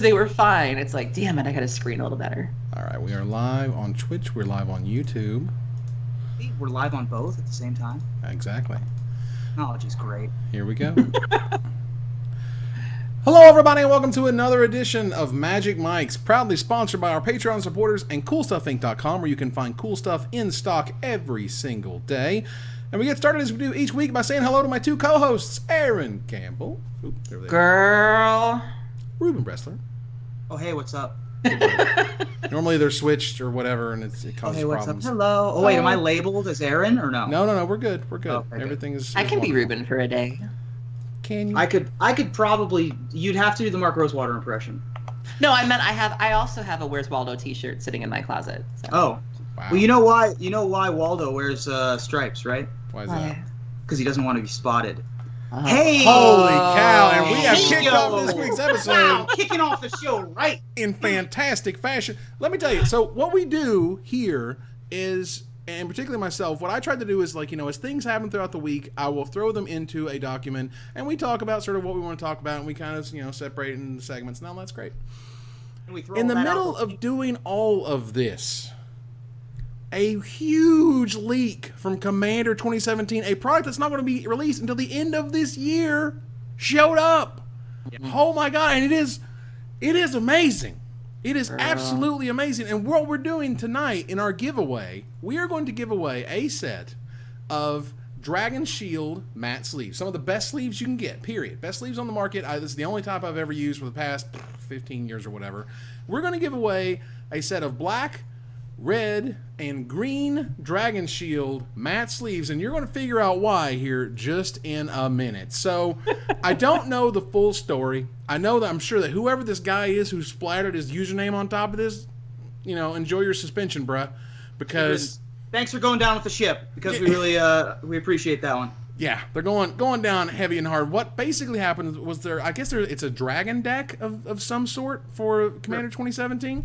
they were fine. It's like, damn it, I got to screen a little better. All right, we are live on Twitch. We're live on YouTube. We're live on both at the same time. Exactly. Technology's great. Here we go. Hello, everybody, and welcome to another edition of Magic Mike's, proudly sponsored by our Patreon supporters and CoolStuffInc.com, where you can find cool stuff in stock every single day. And we get started as we do each week by saying hello to my two co-hosts, Aaron Campbell. Oop, there they are. Girl. Ruben Bressler. Oh, hey, what's up? Normally they're switched or whatever, and it causes Hey, what's problems. up? Hello. Oh, wait, am I labeled as Aaron or no? No, we're good. We're good. Okay, Everything is. I can be wonderful. Ruben for a day. Can you? I could probably. You'd have to do the Mark Rosewater impression. No, I meant I also have a Where's Waldo t-shirt sitting in my closet. So. Oh. Wow. Well, you know why? You know why Waldo wears stripes, right? Why is that? Because he doesn't want to be spotted. Oh. Hey! Holy cow! And we have Hey, kicked yo! off this week's episode. Wow, kicking off the show right. In fantastic fashion. Let me tell you, so what we do here is, and particularly myself, what I try to do is, like, as things happen throughout the week, I will throw them into a document, and we talk about sort of what we want to talk about, and we kind of, separate it into segments. Now, that's great. And we throw In the that middle out of doing all of this, a huge leak from Commander 2017, a product that's not going to be released until the end of this year, showed up. Yeah. Oh my god, and it is amazing. It is absolutely amazing. And what we're doing tonight in our giveaway, we are going to give away a set of Dragon Shield matte sleeves. Some of the best sleeves you can get, period. Best sleeves on the market. This is the only type I've ever used for the past 15 years or whatever. We're going to give away a set of black, red, and green Dragon Shield matte sleeves, and you're going to figure out why here just in a minute. So, I don't know the full story. I know that I'm sure that whoever this guy is who splattered his username on top of this, enjoy your suspension, bruh, because... Thanks for going down with the ship, because we really we appreciate that one. Yeah, they're going down heavy and hard. What basically happened was it's a dragon deck of some sort for Commander 2017.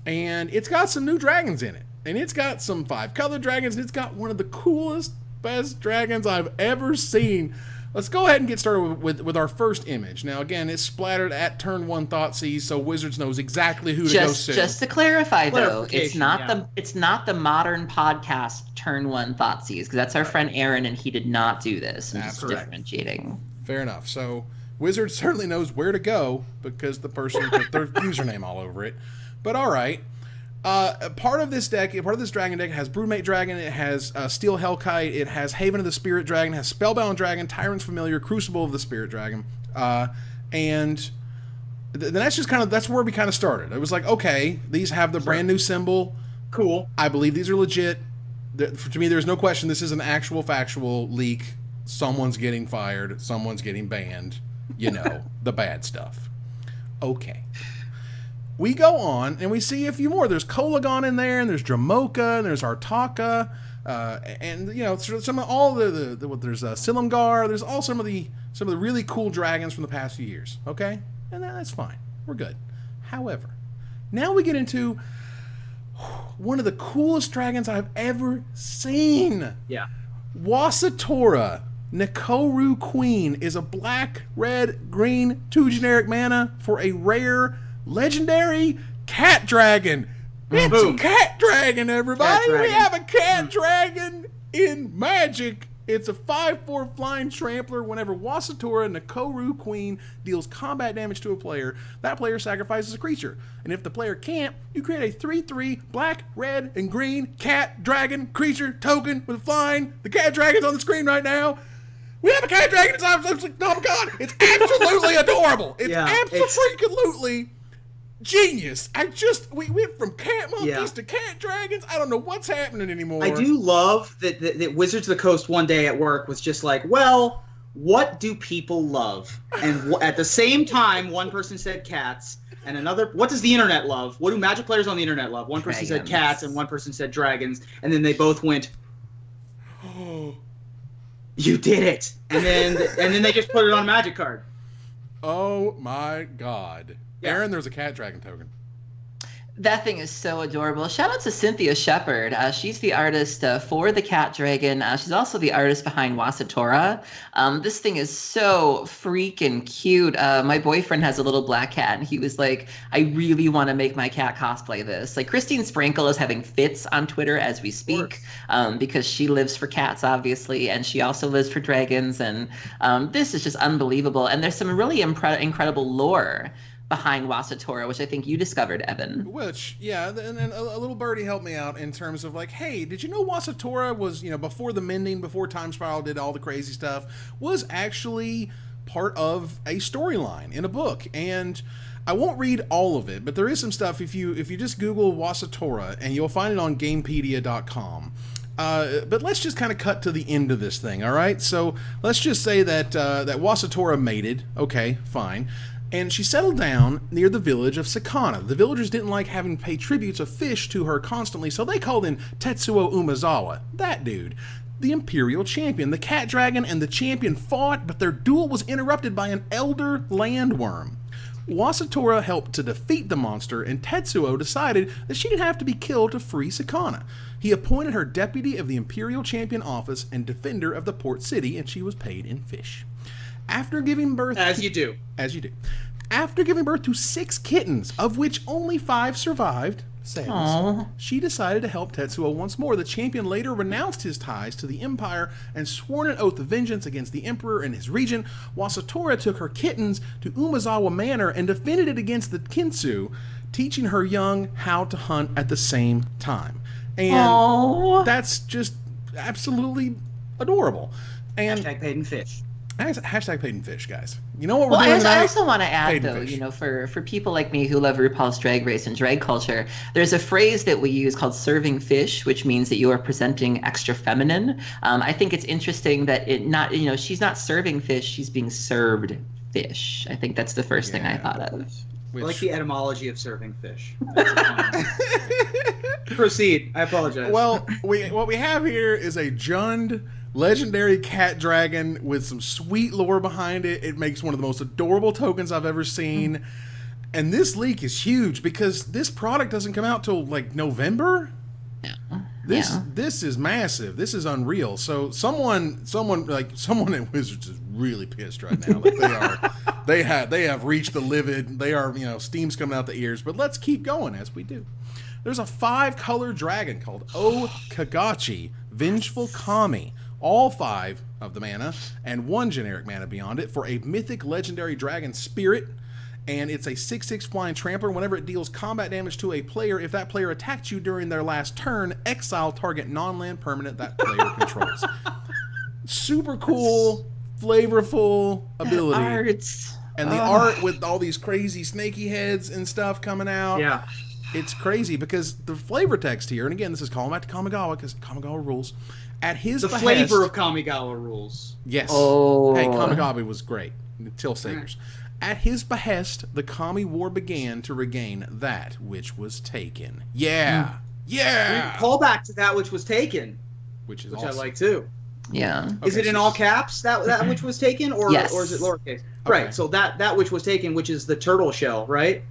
And it's got some new dragons in it. And it's got some 5-color dragons. And it's got one of the coolest, best dragons I've ever seen. Let's go ahead and get started with our first image. Now, again, it's splattered at turn 1 Thoughtseize, so Wizards knows exactly who to go sue. Just to clarify, though, it's not the modern podcast turn 1 Thoughtseize, because that's our friend Aaron, and he did not do this. I'm just differentiating. Fair enough. So Wizards certainly knows where to go because the person put their username all over it. But all right, part of this dragon deck has Broodmate Dragon, it has Steel Hellkite, it has Haven of the Spirit Dragon, it has Spellbound Dragon, Tyrant's Familiar, Crucible of the Spirit Dragon, and then that's where we kind of started. It was like, okay, these have the brand new symbol. Cool. I believe these are legit. To me, there's no question this is an actual factual leak. Someone's getting fired. Someone's getting banned. The bad stuff. Okay. We go on, and we see a few more. There's Kolagon in there, and there's Dramoka, and there's Artaka, and some of all there's Silumgar. There's all some of the really cool dragons from the past few years. Okay, and that's fine. We're good. However, now we get into one of the coolest dragons I've ever seen. Yeah. Wasatora Nikoru Queen is a black, red, green, 2 generic mana for a rare legendary cat dragon. It's a cat dragon, everybody. Cat dragon. We have a cat dragon in Magic. It's a 5/4 flying trampler. Whenever Wasatora Nikoru Queen deals combat damage to a player, that player sacrifices a creature. And if the player can't, you create a 3/3 black, red, and green cat dragon creature token with flying. The cat dragon's on the screen right now. We have a cat dragon. It's absolutely, oh my god, it's absolutely adorable. It's absolutely genius. We went from cat monkeys to cat dragons. I don't know what's happening anymore. I do love that Wizards of the Coast one day at work was just like, well, what do people love? And at the same time, one person said cats, and another, what does the internet love? What do Magic players on the internet love? One person said cats, and one person said dragons, and then they both went, oh, you did it. And then they just put it on a Magic card. Oh my god. Yeah. Aaron, there's a cat dragon token. That thing is so adorable. Shout out to Cynthia Shepard. She's the artist for the Cat Dragon. She's also the artist behind Wasatora. This thing is so freaking cute. My boyfriend has a little black cat, and he was like, I really want to make my cat cosplay this. Like, Christine Sprankle is having fits on Twitter as we speak, because she lives for cats, obviously, and she also lives for dragons. And this is just unbelievable. And there's some really incredible lore behind Wasatora, which I think you discovered, Evan. Which, yeah, and a little birdie helped me out in terms of like, hey, did you know Wasatora was, before the mending, before Time Spiral did all the crazy stuff, was actually part of a storyline in a book. And I won't read all of it, but there is some stuff if you just Google Wasatora, and you'll find it on Gamepedia.com. But let's just kind of cut to the end of this thing, all right? So let's just say that Wasatora mated. Okay, fine. And she settled down near the village of Sakana. The villagers didn't like having to pay tributes of fish to her constantly, so they called in Tetsuo Umezawa, that dude, the Imperial Champion. The Cat Dragon and the Champion fought, but their duel was interrupted by an elder landworm. Wasatora helped to defeat the monster, and Tetsuo decided that she didn't have to be killed to free Sakana. He appointed her deputy of the Imperial Champion office and defender of the port city, and she was paid in fish. After giving birth... As you do. After giving birth to 6 kittens, of which only 5 survived, sadness, she decided to help Tetsuo once more. The champion later renounced his ties to the Empire and swore an oath of vengeance against the Emperor and his regent. Wasatora took her kittens to Umezawa Manor and defended it against the Kintsu, teaching her young how to hunt at the same time. And that's just absolutely adorable. And Hashtag paid in fish. Hashtag paid in fish, guys. You know what we're doing tonight? I also want to add, though, for people like me who love RuPaul's Drag Race and drag culture, there's a phrase that we use called serving fish, which means that you are presenting extra feminine. I think it's interesting that she's not serving fish, she's being served fish. I think that's the first thing I thought of. I like the etymology of serving fish. Proceed. I apologize. Well, what we have here is a Jund legendary cat dragon with some sweet lore behind it. It makes one of the most adorable tokens I've ever seen. And this leak is huge because this product doesn't come out till like November. This is massive. This is unreal. So someone at Wizards is really pissed right now. Like they have reached the livid. They are, steam's coming out the ears. But let's keep going as we do. There's a 5-color dragon called O Kagachi, Vengeful Kami. All 5 of the mana and 1 generic mana beyond it for a mythic legendary dragon spirit. And it's a 6/6 flying trampler. Whenever it deals combat damage to a player, if that player attacked you during their last turn, exile target non-land permanent that player controls. Super cool, flavorful ability. And the art with all these crazy snaky heads and stuff coming out. Yeah. It's crazy because the flavor text here, and again, this is calling back to Kamigawa because Kamigawa rules. At his behest, flavor of Kamigawa rules. Yes. Oh. Hey, Kamigawa was great. Till Sakers. At his behest, the Kami War began to regain that which was taken. Yeah. Yeah. Call back to that which was taken. Which awesome. I like too. Yeah. Okay, is it in all caps, that which was taken, or is it lowercase? Okay. Right. So that which was taken, which is the turtle shell, right?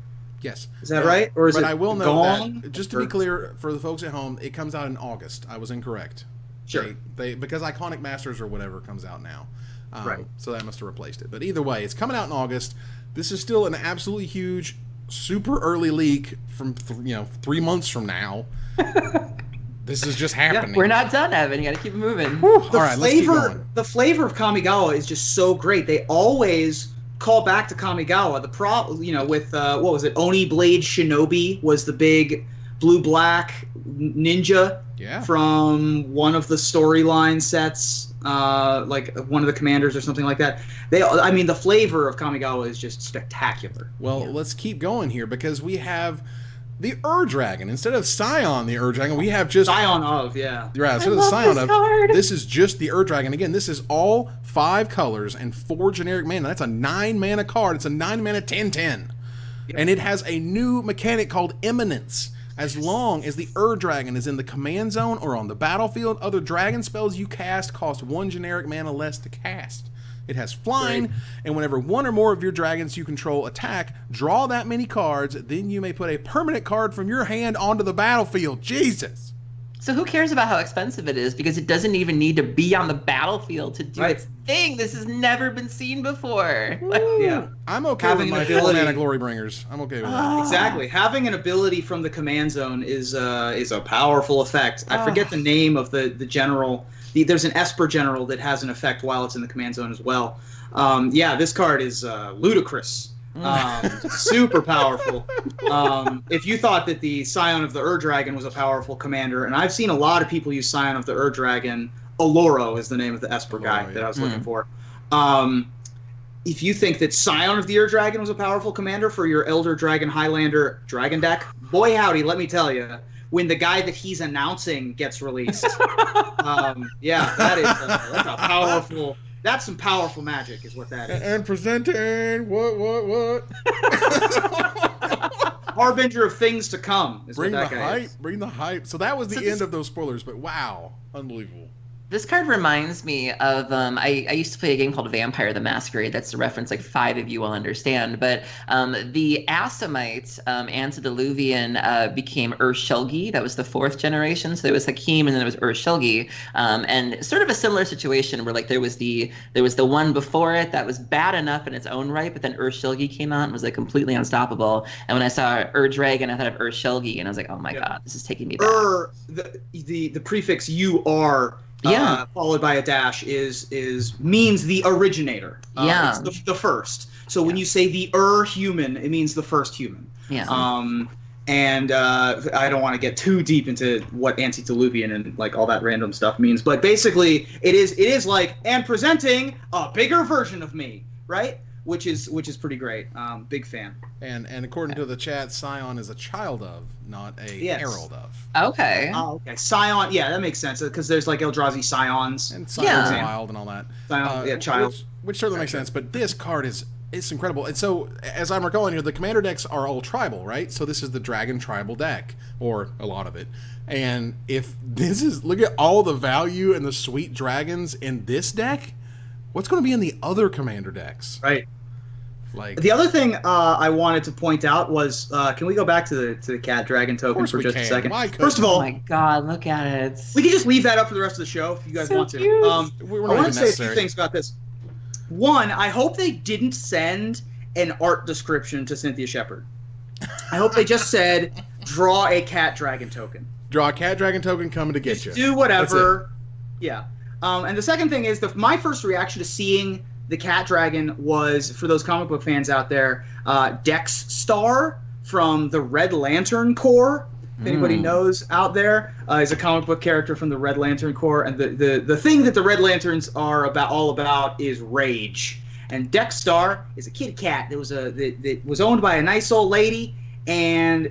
Yes. Is that right? Or is it I will note that, just to be clear for the folks at home, it comes out in August. I was incorrect. Sure. Because Iconic Masters or whatever comes out now. Right. So that must have replaced it. But either way, it's coming out in August. This is still an absolutely huge, super early leak from 3 months from now. This is just happening. Yeah, we're not done, Evan. You got to keep moving. All right, let's keep going. The flavor of Kamigawa is just so great. They always call back to Kamigawa. With what was it? Oni Blade Shinobi was the big blue-black ninja from one of the storyline sets, like one of the commanders or something like that. The flavor of Kamigawa is just spectacular. Well, let's keep going here because we have the Ur-Dragon. Instead of Scion the Ur-Dragon, we have just... Scion of, yeah. Right, instead of Scion of, this is just the Ur-Dragon. Again, this is all 5 colors and 4 generic mana. That's a 9-mana card. It's a 9-mana 10/10. Yep. And it has a new mechanic called Eminence. As long as the Ur-Dragon is in the command zone or on the battlefield, other dragon spells you cast cost 1 generic mana less to cast. It has flying, and whenever one or more of your dragons you control attack, draw that many cards, then you may put a permanent card from your hand onto the battlefield. Jesus! So who cares about how expensive it is? Because it doesn't even need to be on the battlefield to do its thing. This has never been seen before. Yeah, I'm okay with my 4-mana Glory Bringers. I'm okay with that. Exactly. Having an ability from the command zone is a powerful effect. I forget the name of the general. There's an Esper general that has an effect while it's in the command zone as well. Yeah, this card is ludicrous. Super powerful. If you thought that the Scion of the Ur-Dragon was a powerful commander, and I've seen a lot of people use Scion of the Ur-Dragon, Oloro is the name of the Esper guy that I was looking for. If you think that Scion of the Ur-Dragon was a powerful commander for your Elder Dragon Highlander Dragon deck, boy howdy, let me tell you, when the guy that he's announcing gets released, yeah, that's a powerful... That's some powerful magic, is what that is. And presenting what? Harbinger of things to come. Is Bring what the that guy hype. is. Bring the hype. So that was the end of those spoilers. But wow, unbelievable. This card reminds me of, I used to play a game called Vampire the Masquerade. That's a reference like 5 of you will understand. But the Assamite antediluvian became Ur-Shulgi. That was the 4th generation. So there was Hakim and then there was Ur-Shulgi. And sort of a similar situation where like there was the one before it that was bad enough in its own right, but then Ur-Shulgi came out and was like completely unstoppable. And when I saw Ur-Dragon, I thought of Ur-Shulgi, and I was like, oh my God, this is taking me back. The prefix UR followed by a dash means the originator. It's the first. So when you say the human, it means the first human. Yeah. And I don't want to get too deep into what antediluvian and like all that random stuff means, but basically it is like, and presenting a bigger version of me, right? Which is pretty great. Big fan. And according to the chat, Scion is a child of, not a herald of. Okay. Oh, okay. Scion, yeah, that makes sense because there's like Eldrazi Scions and Scion's wild and all that. Scion, child, which certainly makes sense. But this card is incredible. And so, as I'm recalling here, the commander decks are all tribal, right? So this is the Dragon tribal deck, or a lot of it. And if this is, look at all the value and the sweet dragons in this deck. What's going to be in the other commander decks? Right. Like, the other thing I wanted to point out was, can we go back to the cat dragon token for just a second? First of all, oh my God, look at it. We can just leave that up for the rest of the show if you guys want to. I want to say a few things about this. One, I hope they didn't send an art description to Cynthia Shepard. I hope they just said, draw a cat dragon token. Draw a cat dragon token coming to get you. Do whatever. Yeah. And the second thing is, my first reaction to seeing the cat dragon was, for those comic book fans out there, Dex Star from the Red Lantern Corps. If anybody knows out there, is a comic book character from the Red Lantern Corps. And the thing that the Red Lanterns are all about is rage. And Dex Star is a kitty cat that was owned by a nice old lady. And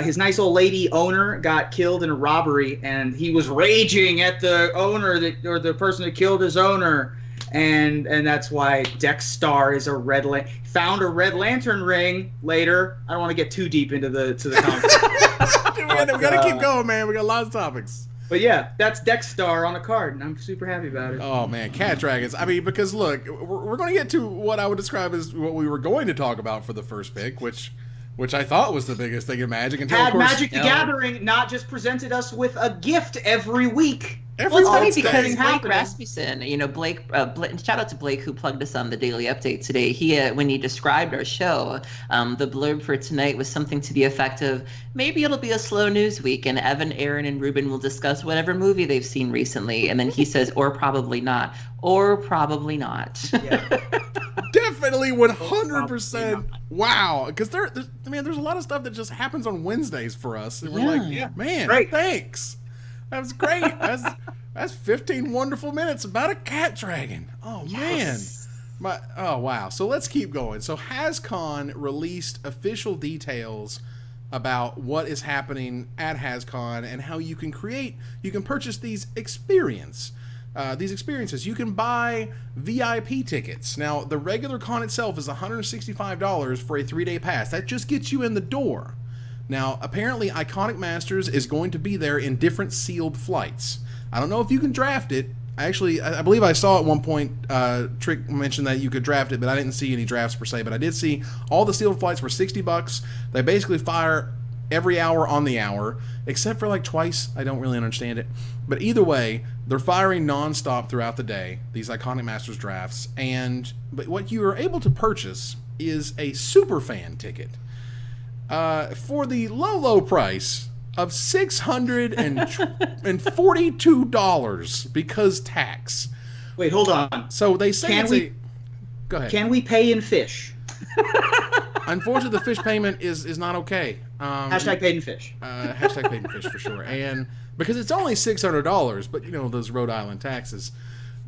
his nice old lady owner got killed in a robbery, and he was raging at the owner or the person that killed his owner, and that's why Dex Star is a found a Red Lantern ring later. I don't want to get too deep into the comic. we gotta keep going, man. We got lots of topics. But yeah, that's Dex Star on a card, and I'm super happy about it. Oh man, cat dragons. I mean, because look, we're going to get to what I would describe as what we were going to talk about for the first pick, which I thought was the biggest thing in Magic until, of course, Magic the Gathering not just presented us with a gift every week. Well, it's funny because Blake Rasmussen, Blake, shout out to Blake who plugged us on the Daily Update today. He, when he described our show, the blurb for tonight was something to the effect of, maybe it'll be a slow news week and Evan, Aaron, and Ruben will discuss whatever movie they've seen recently. And then he says, or probably not. Or probably not. Yeah. Definitely 100%. Wow. Because there's a lot of stuff that just happens on Wednesdays for us. And we're like, man, great. Thanks. That was great. That's 15 wonderful minutes about a cat dragon. Oh, yes. Man. Oh, wow. So let's keep going. So Hascon released official details about what is happening at Hascon and how you can purchase these experiences. You can buy VIP tickets. Now, the regular con itself is $165 for a 3-day pass. That just gets you in the door. Now, apparently, Iconic Masters is going to be there in different sealed flights. I don't know if you can draft it. Actually, I believe I saw at one point, Trick mentioned that you could draft it, but I didn't see any drafts per se. But I did see all the sealed flights were $60. They basically fire every hour on the hour, except for like twice. I don't really understand it. But either way, they're firing nonstop throughout the day, these Iconic Masters drafts. But what you are able to purchase is a Superfan ticket for the low price of $642 because tax. Wait, hold on. So they say go ahead. Can we pay in fish? Unfortunately, the fish payment is not okay. Hashtag paid in fish. Hashtag paid in fish for sure. And because it's only $600, but you know those Rhode Island taxes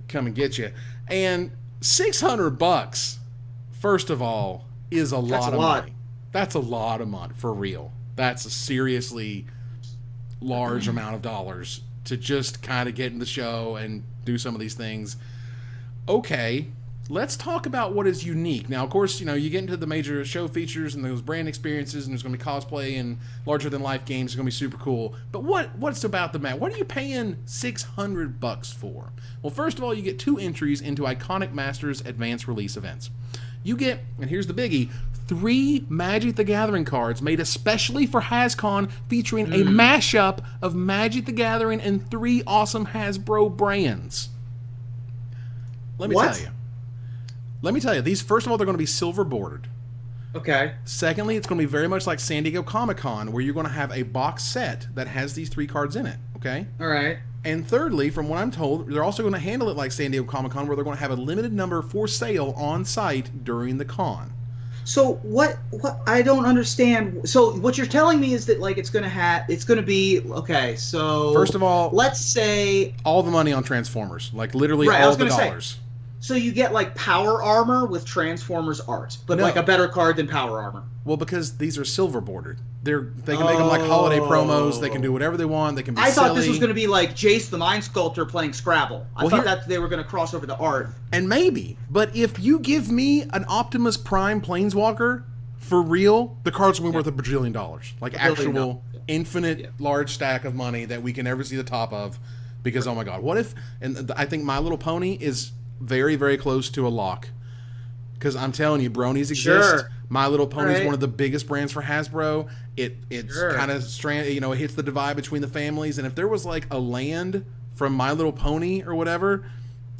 come and get you. And $600, first of all, is a lot of money. That's a lot of money for real. That's a seriously large amount of dollars to just kind of get in the show and do some of these things. Okay. Let's talk about what is unique. Now, of course, you know, you get into the major show features and those brand experiences, and there's going to be cosplay and larger-than-life games. It's going to be super cool. But what's about the map? What are you paying $600 for? Well, first of all, you get 2 entries into Iconic Masters Advanced Release events. You get, and here's the biggie, 3 Magic the Gathering cards made especially for Hascon, featuring a mashup of Magic the Gathering and 3 awesome Hasbro brands. Let me tell you, these, first of all, they're going to be silver bordered. Okay. Secondly, it's going to be very much like San Diego Comic-Con, where you're going to have a box set that has these 3 cards in it, okay? All right. And thirdly, from what I'm told, they're also going to handle it like San Diego Comic-Con, where they're going to have a limited number for sale on site during the con. So what I don't understand. So what you're telling me is that like it's going to be okay. So first of all, let's say all the money on Transformers, like literally all the dollars. So you get like power armor with Transformers art, but like a better card than power armor. Well, because these are silver bordered. They can make them like holiday promos. They can do whatever they want. They can be silly. I thought this was going to be like Jace the Mind Sculptor playing Scrabble. I thought that they were going to cross over the art. And maybe, but if you give me an Optimus Prime Planeswalker for real, the card's going to be worth $1 bajillion. Like actual infinite large stack of money that we can never see the top of. Because oh my god, what if? And I think My Little Pony is very, very close to a lock. Because I'm telling you, bronies exist. Sure. My Little Pony is one of the biggest brands for Hasbro. It's kind of it hits the divide between the families. And if there was like a land from My Little Pony or whatever,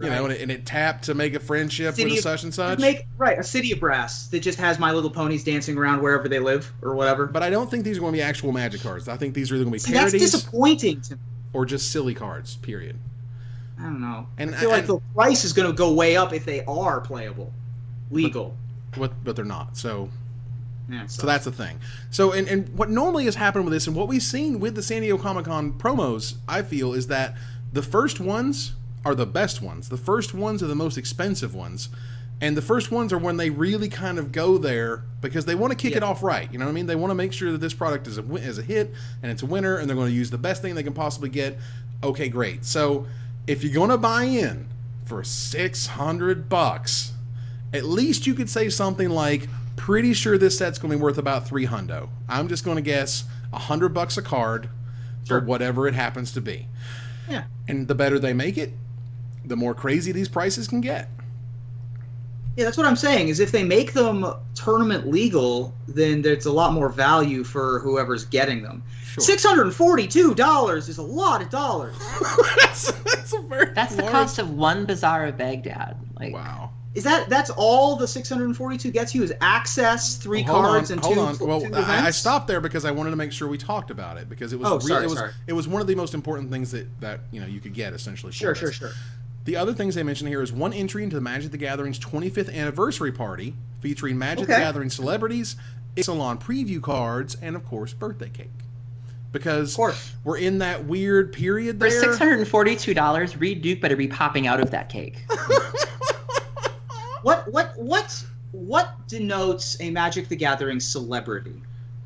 you know, and it tapped to make a friendship with such and such. A City of Brass that just has My Little Ponies dancing around wherever they live or whatever. But I don't think these are going to be actual Magic cards. I think these are either going to be parodies. That's disappointing to me. Or just silly cards, period. I don't know. And I feel like the price is going to go way up if they are playable. Legal. But they're not. So yeah, so that's the thing. So and what normally has happened with this, and what we've seen with the San Diego Comic-Con promos, I feel, is that the first ones are the best ones. The first ones are the most expensive ones. And the first ones are when they really kind of go there because they want to kick it off right. You know what I mean? They want to make sure that this product is a hit and it's a winner, and they're going to use the best thing they can possibly get. Okay, great. So if you're going to buy in for $600, at least you could say something like, pretty sure this set's going to be worth about $300. I'm just going to guess $100 a card for whatever it happens to be. Yeah. And the better they make it, the more crazy these prices can get. Yeah, that's what I'm saying, is if they make them tournament legal, then there's a lot more value for whoever's getting them. Sure. $642 is a lot of dollars. That's the cost of one Bazaar of Baghdad. Like, wow. That's all the 642 gets you is access, 3 cards, and 2 events? Well, I stopped there because I wanted to make sure we talked about it because it was it was one of the most important things that you could get essentially. Sure. The other things they mentioned here is 1 entry into the Magic the Gathering's 25th anniversary party featuring Magic the Gathering celebrities, salon preview cards, and of course birthday cake. Because we're in that weird period there. For $642, Reed Duke better be popping out of that cake. What denotes a Magic the Gathering celebrity?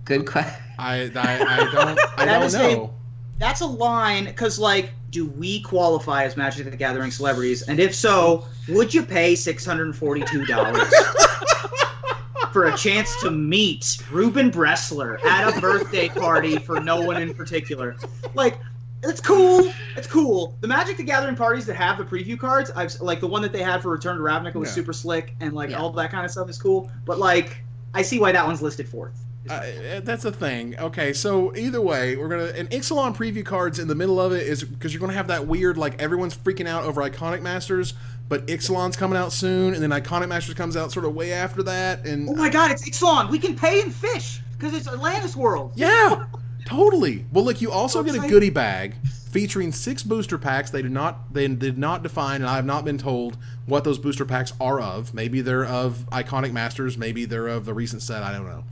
Good question. I don't know. That's a line, because, like, do we qualify as Magic the Gathering celebrities? And if so, would you pay $642 for a chance to meet Ruben Bressler at a birthday party for no one in particular? Like, It's cool. It's cool. The Magic the Gathering parties that have the preview cards, I've like the one that they had for Return to Ravnica was super slick, and like all that kind of stuff is cool. But like, I see why that one's listed fourth. That's a thing. Okay, so either way, we're gonna an Ixalan preview cards in the middle of it is because you're gonna have that weird like everyone's freaking out over Iconic Masters, but Ixalan's coming out soon, and then Iconic Masters comes out sort of way after that. And oh my God, it's Ixalan! We can pay in fish because it's Atlantis World. Yeah, totally. Well, look, you also get a goodie bag featuring 6 booster packs. They did not define, and I have not been told what those booster packs are of. Maybe they're of Iconic Masters, maybe they're of the recent set, I don't know.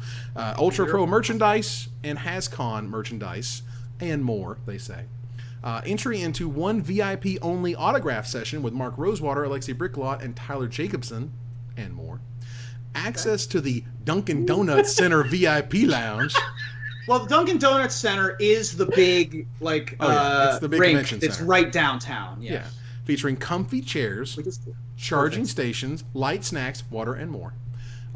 Ultra Pro merchandise and Hascon merchandise and more, they say. Entry into 1 VIP only autograph session with Mark Rosewater, Alexei Bricklot, and Tyler Jacobson and more. Access to the Dunkin' Donuts Center VIP lounge. Well, the Dunkin' Donuts Center is the big, like, it's the big rink convention that's center. right downtown. Yeah. Featuring comfy chairs, charging stations, light snacks, water, and more.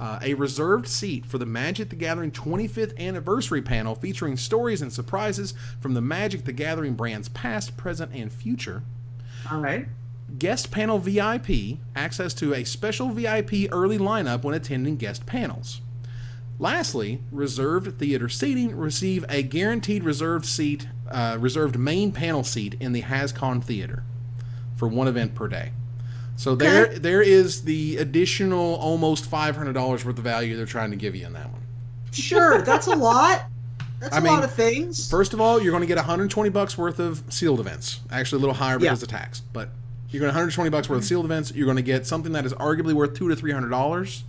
A reserved seat for the Magic the Gathering 25th anniversary panel featuring stories and surprises from the Magic the Gathering brands past, present, and future. All right. Guest panel VIP, access to a special VIP early lineup when attending guest panels. Lastly, reserved theater seating, receive a guaranteed reserved main panel seat in the Hascon Theater for 1 event per day. So there is the additional almost $500 worth of value they're trying to give you in that one. Sure, that's a lot. That's a lot of things. First of all, you're going to get $120 worth of sealed events. Actually, a little higher because of tax, but you're going to $120 worth of sealed events. You're going to get something that is arguably worth $200 to $300.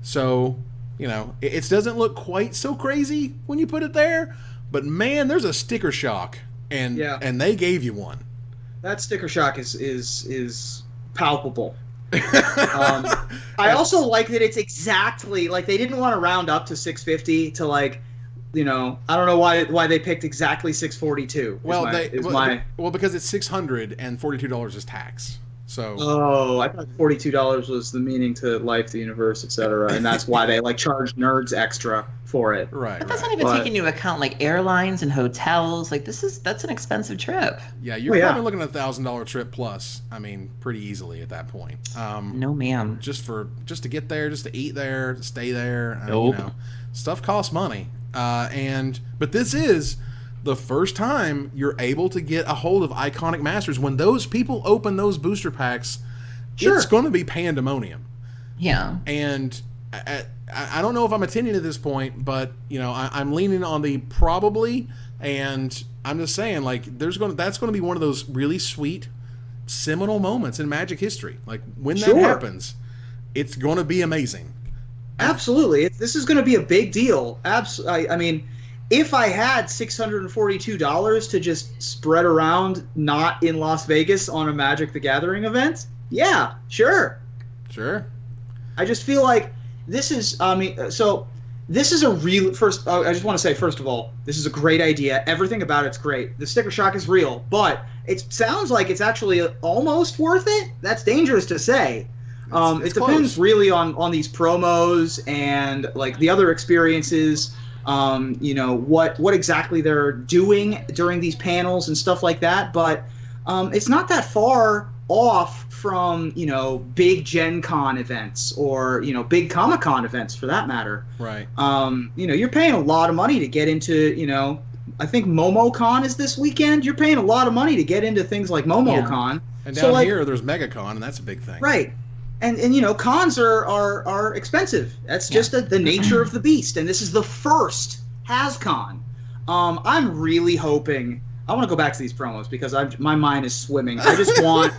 So, you know, it doesn't look quite so crazy when you put it there, but man, there's a sticker shock, and they gave you one. That sticker shock is palpable. I also like that it's exactly like they didn't want to round up to 650 to like, you know, I don't know why they picked exactly 642. Well, because it's $600 and $42 is tax. So I thought $42 was the meaning to life, the universe, etc., and that's why they like charge nerds extra for it. Right. But that's not even taking into account like airlines and hotels. Like that's an expensive trip. Yeah, you're probably looking at $1,000 trip plus. I mean, pretty easily at that point. No, ma'am. Just to get there, just to eat there, to stay there. Nope. You know, stuff costs money. But this is the first time you're able to get a hold of Iconic Masters. When those people open those booster packs, it's going to be pandemonium. Yeah. And I don't know if I'm attending at this point, but you know, I'm leaning on the probably, and I'm just saying like that's going to be one of those really sweet seminal moments in Magic history. Like when that happens, it's going to be amazing. Absolutely. This is going to be a big deal. I mean, if I had $642 to just spread around not in Las Vegas on a Magic the Gathering event, yeah, sure. I just feel like this is, this is a real, I just want to say, first of all, this is a great idea. Everything about it's great. The sticker shock is real, but it sounds like it's actually almost worth it. That's dangerous to say. It depends really on these promos and like the other experiences. You know, what exactly they're doing during these panels and stuff like that, but it's not that far off from, you know, big Gen Con events or, you know, big Comic-Con events for that matter. Right. You know, you're paying a lot of money to get into, you know, I think MomoCon is this weekend. You're paying a lot of money to get into things like MomoCon. And down here there's MegaCon, and that's a big thing. Right. And you know, cons are expensive. That's just the nature of the beast. And this is the first Hascon. I'm really hoping. I want to go back to these promos because my mind is swimming. I just want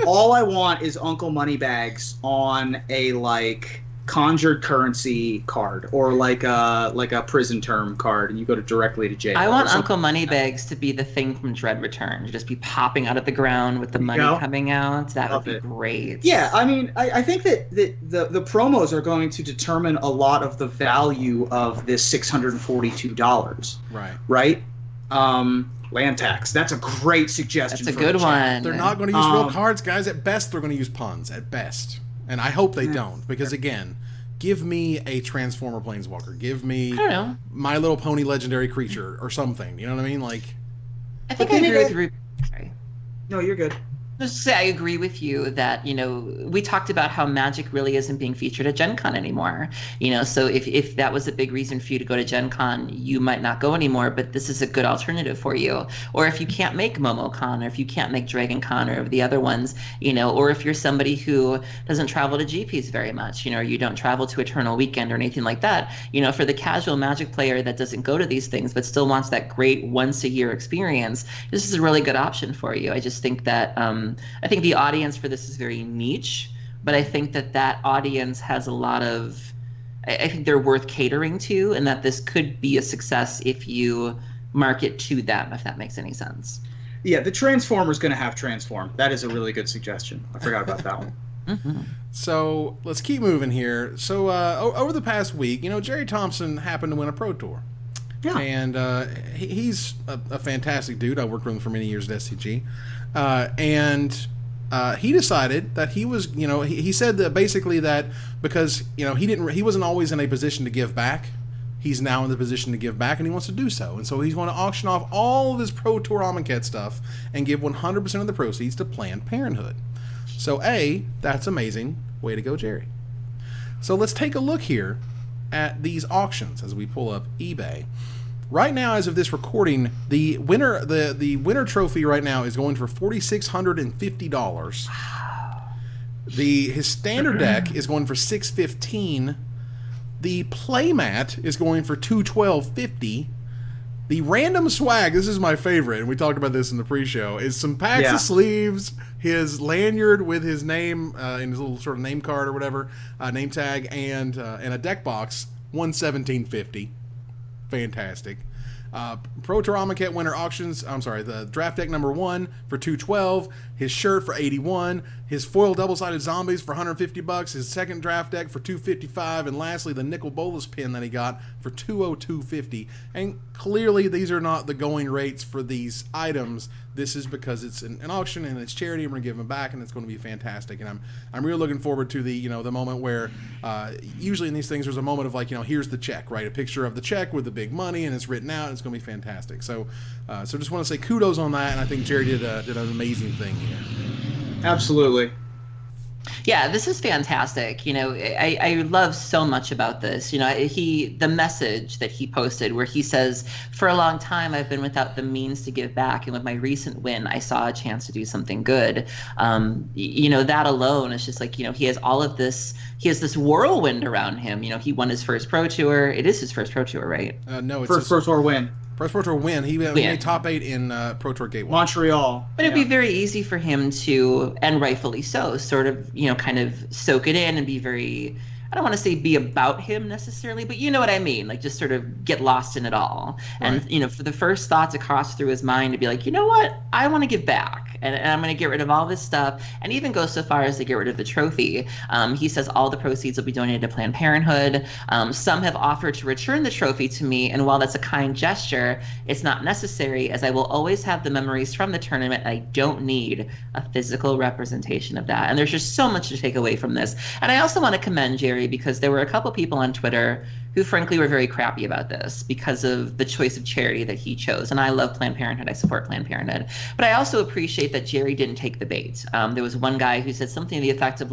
all I want is Uncle Moneybags on a like conjured currency card or like a prison term card, and you go directly to jail. I want Uncle Moneybags to be the thing from Dread Return, to just be popping out of the ground with the money coming out. That would be great. Yeah, I mean, I think that the promos are going to determine a lot of the value of this $642. Right. Land tax. That's a great suggestion. That's a good one. They're not going to use real cards, guys. At best, they're going to use puns. At best. And I hope they don't, because again, give me a Transformer Planeswalker. Give me My Little Pony Legendary Creature or something. You know what I mean? Like, I think I agree with Ruby. Sorry. No, you're good. Just to say, I agree with you that, we talked about how Magic really isn't being featured at Gen Con anymore. So if that was a big reason for you to go to Gen Con, you might not go anymore, but this is a good alternative for you. Or if you can't make MomoCon, or if you can't make Dragon Con or the other ones, or if you're somebody who doesn't travel to GPs very much, or you don't travel to Eternal Weekend or anything like that, for the casual Magic player that doesn't go to these things but still wants that great once-a-year experience, this is a really good option for you. I just think that I think the audience for this is very niche, but I think that audience has a lot of, I think they're worth catering to, and that this could be a success if you market to them, if that makes any sense. Yeah, the Transformer's going to have Transform. That is a really good suggestion. I forgot about that one. Mm-hmm. So let's keep moving here. So over the past week, Jerry Thompson happened to win a Pro Tour. Yeah. And he's a fantastic dude. I worked with him for many years at SCG. And he decided that he was, he said that basically that because, he wasn't always in a position to give back. He's now in the position to give back, and he wants to do so. And so he's going to auction off all of his Pro Tour Amonkhet stuff and give 100% of the proceeds to Planned Parenthood. So, that's amazing. Way to go, Jerry. So let's take a look here at these auctions as we pull up eBay. Right now, as of this recording, the winner trophy right now is going for $4,650. His standard deck is going for $615. The playmat is going for $212.50. The random swag, this is my favorite, and we talked about this in the pre-show, is some packs of sleeves, his lanyard with his name and his little sort of name card or whatever, name tag, and a deck box, $117.50. Fantastic. Pro Tour Amonkhet winner auctions, the draft deck number 1 for $212, his shirt for $81, his foil double-sided zombies for $150, his second draft deck for $255, and lastly the nickel bolus pin that he got for $202.50. And clearly these are not the going rates for these items. This is because it's an auction and it's charity, and we're gonna give them back, and it's going to be fantastic. And I'm really looking forward to the the moment where usually in these things there's a moment of here's the check, right? A picture of the check with the big money, and it's written out, and it's going to be fantastic. So just want to say kudos on that, and I think Jerry did an amazing thing here. Absolutely. Yeah, this is fantastic. I love so much about this. The message that he posted where he says, for a long time, I've been without the means to give back. And with my recent win, I saw a chance to do something good. That alone is just he has all of this. He has this whirlwind around him. He won his first Pro Tour. It is his first Pro Tour, right? No, it's first Pro Tour win. First Pro Tour win. He made top 8 in Pro Tour Gate 1. Montreal. But it'd be very easy for him to, and rightfully so, sort of, kind of soak it in and be very, I don't want to say be about him necessarily, but you know what I mean? Just sort of get lost in it all. Right. And, for the first thought to cross through his mind to be you know what? I want to give back. And I'm going to get rid of all this stuff, and even go so far as to get rid of the trophy. He says all the proceeds will be donated to Planned Parenthood. Some have offered to return the trophy to me, and while that's a kind gesture, it's not necessary, as I will always have the memories from the tournament. I don't need a physical representation of that. And there's just so much to take away from this. And I also want to commend Jerry, because there were a couple people on Twitter who frankly were very crappy about this because of the choice of charity that he chose. And I love Planned Parenthood. I support Planned Parenthood. But I also appreciate that Jerry didn't take the bait. There was one guy who said something to the effect of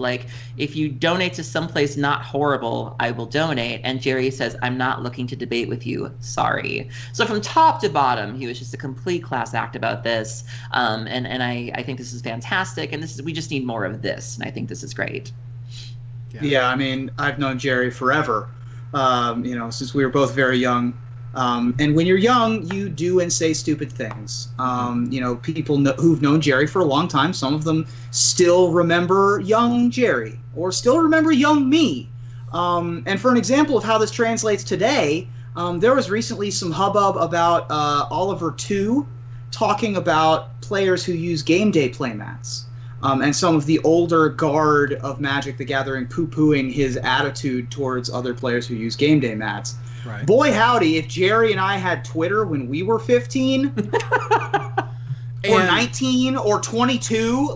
if you donate to someplace not horrible, I will donate. And Jerry says, I'm not looking to debate with you. Sorry. So from top to bottom, he was just a complete class act about this. And I think this is fantastic. And we just need more of this. And I think this is great. Yeah, I mean, I've known Jerry forever. Since we were both very young. And when you're young, you do and say stupid things. People who've known Jerry for a long time, some of them still remember young Jerry or still remember young me. And for an example of how this translates today, there was recently some hubbub about Oliver 2 talking about players who use game day playmats. And some of the older guard of Magic the Gathering poo-pooing his attitude towards other players who use game day mats. Right. Boy, howdy, if Jerry and I had Twitter when we were 15 or 19 or 22,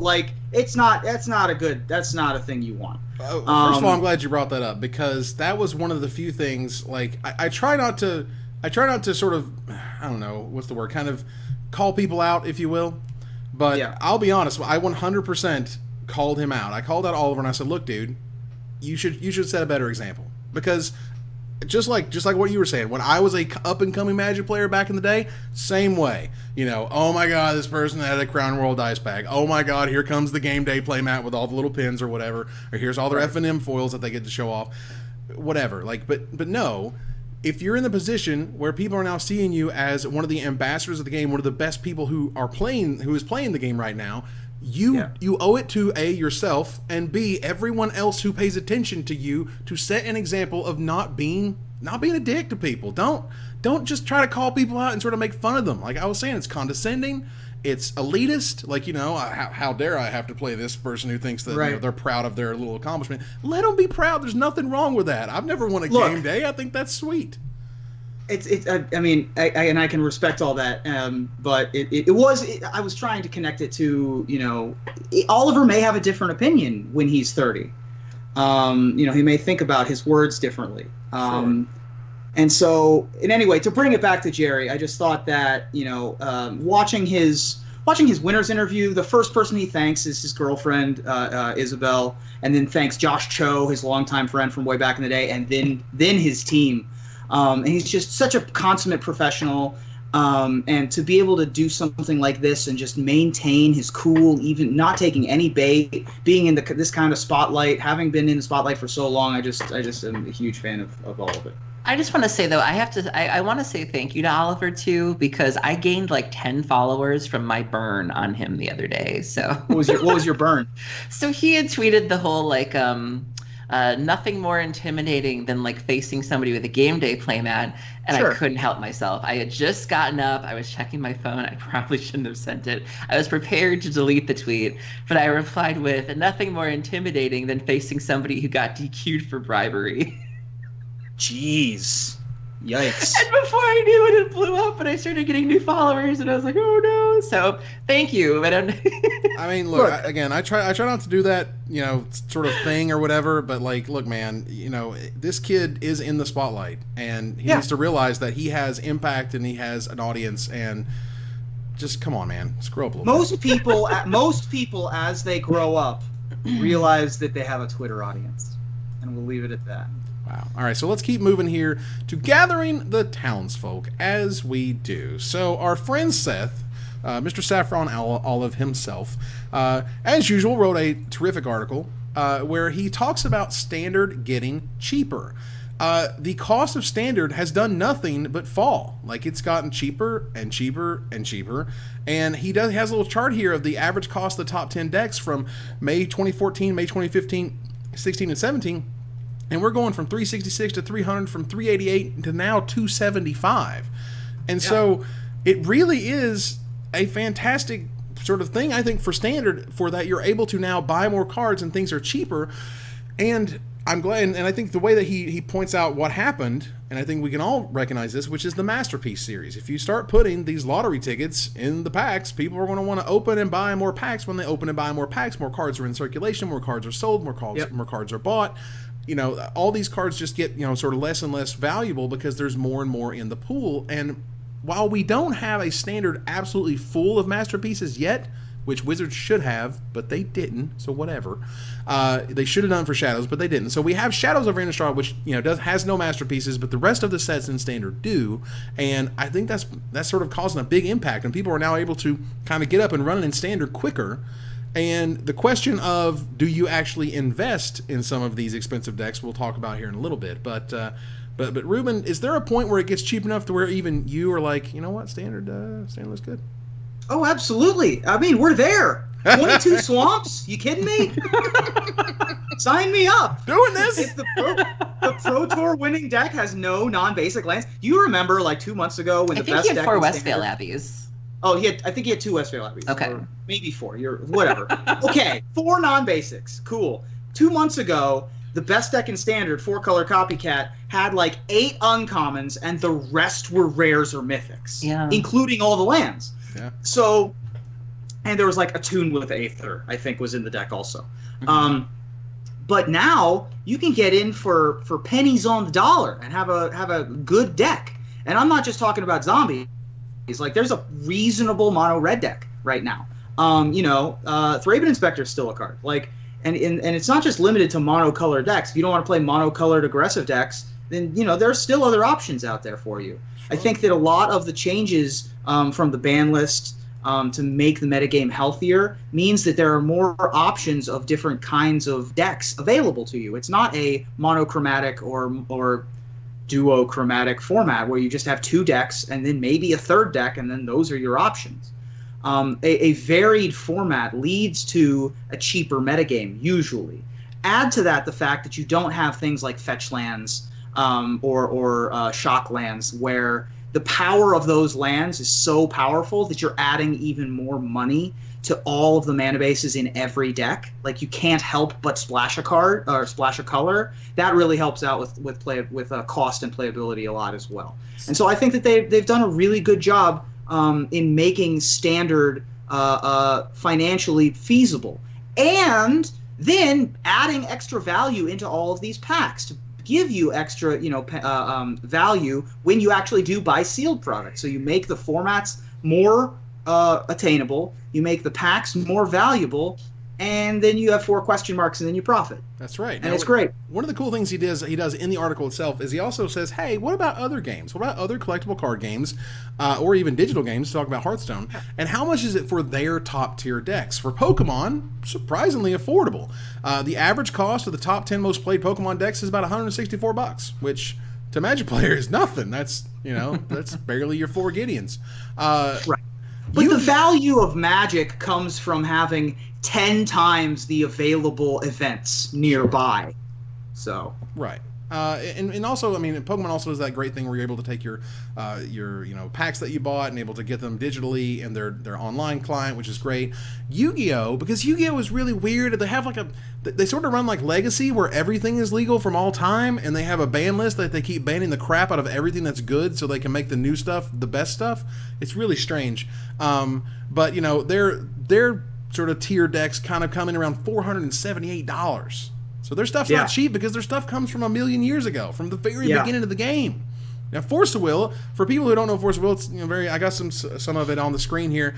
that's not a thing you want. First of all, I'm glad you brought that up, because that was one of the few things, I try not to sort of, I don't know, what's the word, kind of call people out, if you will. But Yeah. I'll be honest, I 100% called him out. I called out Oliver and I said, look, dude, you should set a better example. Because just like what you were saying, when I was a up-and-coming Magic player back in the day, same way. You know, oh my God, this person had a Crown Royal dice pack. Oh my God, here comes the game day playmat with all the little pins or whatever. Or here's all their F&M foils that they get to show off. Whatever. Like, but no, if you're in the position where people are now seeing you as one of the ambassadors of the game, one of the best people who is playing the game right now, you owe it to A, yourself, and B, everyone else who pays attention to you to set an example of not being a dick to people. Don't just try to call people out and sort of make fun of them. Like I was saying, it's condescending, it's elitist. Like, you know, how dare I have to play this person who thinks that you know, they're proud of their little accomplishment. Let them be proud. There's nothing wrong with that. I've never won a game day. I think that's sweet. I mean, I can respect all that, but I was trying to connect it to, you know, Oliver may have a different opinion when he's 30. You know, he may think about his words differently. Sure. And so, and anyway, to bring it back to Gerry, I just thought that, you know, watching his winners interview, the first person he thanks is his girlfriend, Isabel, and then thanks Josh Cho, his longtime friend from way back in the day, and then his team. And he's just such a consummate professional, and to be able to do something like this and just maintain his cool, even not taking any bait, being in this kind of spotlight, having been in the spotlight for so long, I just am a huge fan of all of it. I just want to say, though, I want to say thank you to Oliver, too, because I gained like 10 followers from my burn on him the other day. So what was your burn? So he had tweeted the whole like nothing more intimidating than like facing somebody with a game day playmat, and I couldn't help myself. I had just gotten up. I was checking my phone. I probably shouldn't have sent it. I was prepared to delete the tweet, but I replied with nothing more intimidating than facing somebody who got DQ'd for bribery. Jeez. Yikes. And before I knew it, it blew up, and I started getting new followers, and I was like, oh no. So thank you. But I mean, look, I try not to do that, you know, sort of thing or whatever, but like, look, man, you know, this kid is in the spotlight, and he needs to realize that he has impact and he has an audience, and just come on, man, screw up a little bit. Most people as they grow up realize that they have a Twitter audience, and we'll leave it at that. Wow. All right, so let's keep moving here to gathering the townsfolk as we do. So our friend Seth, Mr. Saffron Olive himself, as usual, wrote a terrific article where he talks about Standard getting cheaper. The cost of Standard has done nothing but fall. Like, it's gotten cheaper and cheaper and cheaper. And he has a little chart here of the average cost of the top 10 decks from May 2014, May 2015, 16, and 17. And we're going from 366 to 300, from 388 to now 275. And so it really is a fantastic sort of thing, I think, for Standard, for that you're able to now buy more cards and things are cheaper. And I'm glad, and I think the way that he points out what happened, and I think we can all recognize this, which is the Masterpiece series. If you start putting these lottery tickets in the packs, people are going to want to open and buy more packs. When they open and buy more packs, more cards are in circulation, more cards are sold, more cards are bought. You know, all these cards just get, you know, sort of less and less valuable because there's more and more in the pool. And while we don't have a Standard absolutely full of Masterpieces yet, which Wizards should have, but they didn't, so whatever. They should have done for Shadows, but they didn't. So we have Shadows of Innistrad, which, you know, has no Masterpieces, but the rest of the sets in Standard do. And I think that's sort of causing a big impact, and people are now able to kind of get up and run in Standard quicker. And the question of, do you actually invest in some of these expensive decks, we'll talk about here in a little bit. But Ruben, is there a point where it gets cheap enough to where even you are like, you know what, Standard looks good? Oh, absolutely. I mean, we're there. 22 swamps? You kidding me? Sign me up. Doing this. If the Pro Tour winning deck has no non-basic lands. You remember like 2 months ago when the best deck I think he had 4 was Westphal Abbeys. Oh, I think he had 2 Westphal Abbeys. Okay. Or maybe 4. Whatever. Okay, 4 non-basics. Cool. 2 months ago, the best deck in Standard, 4-color Copycat, had like 8 uncommons, and the rest were rares or mythics, including all the lands. Yeah. So, and there was like a Tune with Aether, I think, was in the deck also. Mm-hmm. But now you can get in for pennies on the dollar and have a good deck. And I'm not just talking about zombie Like, there's a reasonable mono red deck right now. Thraben Inspector is still a card. Like, and it's not just limited to monocolor decks. If you don't want to play monocolored aggressive decks, then, there are still other options out there for you. Sure. I think that a lot of the changes from the ban list to make the metagame healthier means that there are more options of different kinds of decks available to you. It's not a monochromatic or duochromatic format where you just have 2 decks and then maybe a third deck, and then those are your options. A varied format leads to a cheaper metagame, usually. Add to that the fact that you don't have things like fetch lands or shock lands, where the power of those lands is so powerful that you're adding even more money to all of the mana bases in every deck. Like, you can't help but splash a card or splash a color. That really helps out with cost and playability a lot as well. And so I think that they've done a really good job in making Standard financially feasible, and then adding extra value into all of these packs to give you extra, value when you actually do buy sealed products. So you make the formats more attainable, you make the packs more valuable, and then you have 4 question marks, and then you profit. That's right. And it's great. One of the cool things he does in the article itself is he also says, hey, what about other games? What about other collectible card games or even digital games, to talk about Hearthstone, and how much is it for their top-tier decks? For Pokemon, surprisingly affordable. The average cost of the top 10 most played Pokemon decks is about $164, which to Magic player is nothing. That's, that's barely your 4 Gideons. Right. But the value of Magic comes from having 10 times the available events nearby. So right. And also, I mean, Pokemon also does that great thing where you're able to take your packs that you bought and able to get them digitally in their online client, which is great. Yu-Gi-Oh, because Yu-Gi-Oh is really weird. They have they sort of run like Legacy, where everything is legal from all time, and they have a ban list that they keep banning the crap out of everything that's good so they can make the new stuff the best stuff. It's really strange. But their sort of tier decks kind of come in around $478. So their stuff's not cheap, because their stuff comes from a million years ago, from the very beginning of the game. Now, Force of Will, for people who don't know Force of Will, it's I got some of it on the screen here.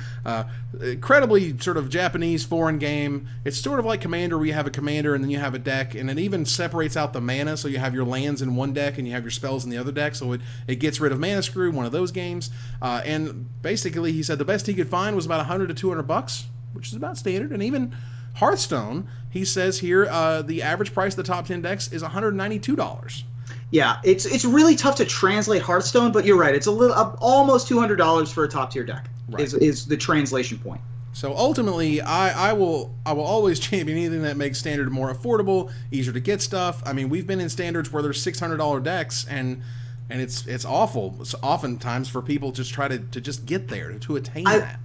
Incredibly sort of Japanese foreign game. It's sort of like Commander, where you have a commander and then you have a deck, and it even separates out the mana, so you have your lands in one deck and you have your spells in the other deck, so it gets rid of Mana Screw, one of those games. And basically, he said the best he could find was about $100 to $200, which is about standard. And even Hearthstone, he says here, the average price of the top 10 decks is $192. Yeah, it's really tough to translate Hearthstone, but you're right. It's almost $200 for a top tier deck. Right. Is the translation point. So ultimately, I will always champion anything that makes Standard more affordable, easier to get stuff. I mean, we've been in Standards where there's $600 decks, and it's awful. It's oftentimes for people just try to just get there, to attain that.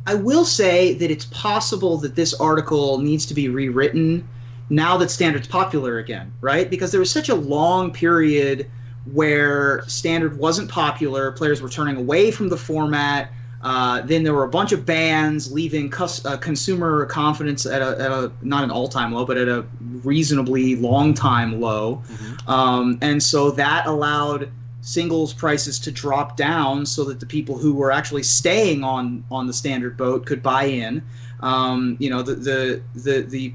I will say that it's possible that this article needs to be rewritten now that Standard's popular again, right? Because there was such a long period where Standard wasn't popular, players were turning away from the format, then there were a bunch of bans, leaving consumer confidence at a not an all-time low, but at a reasonably long-time low. Mm-hmm. And so that allowed singles prices to drop down so that the people who were actually staying on the Standard boat could buy in. The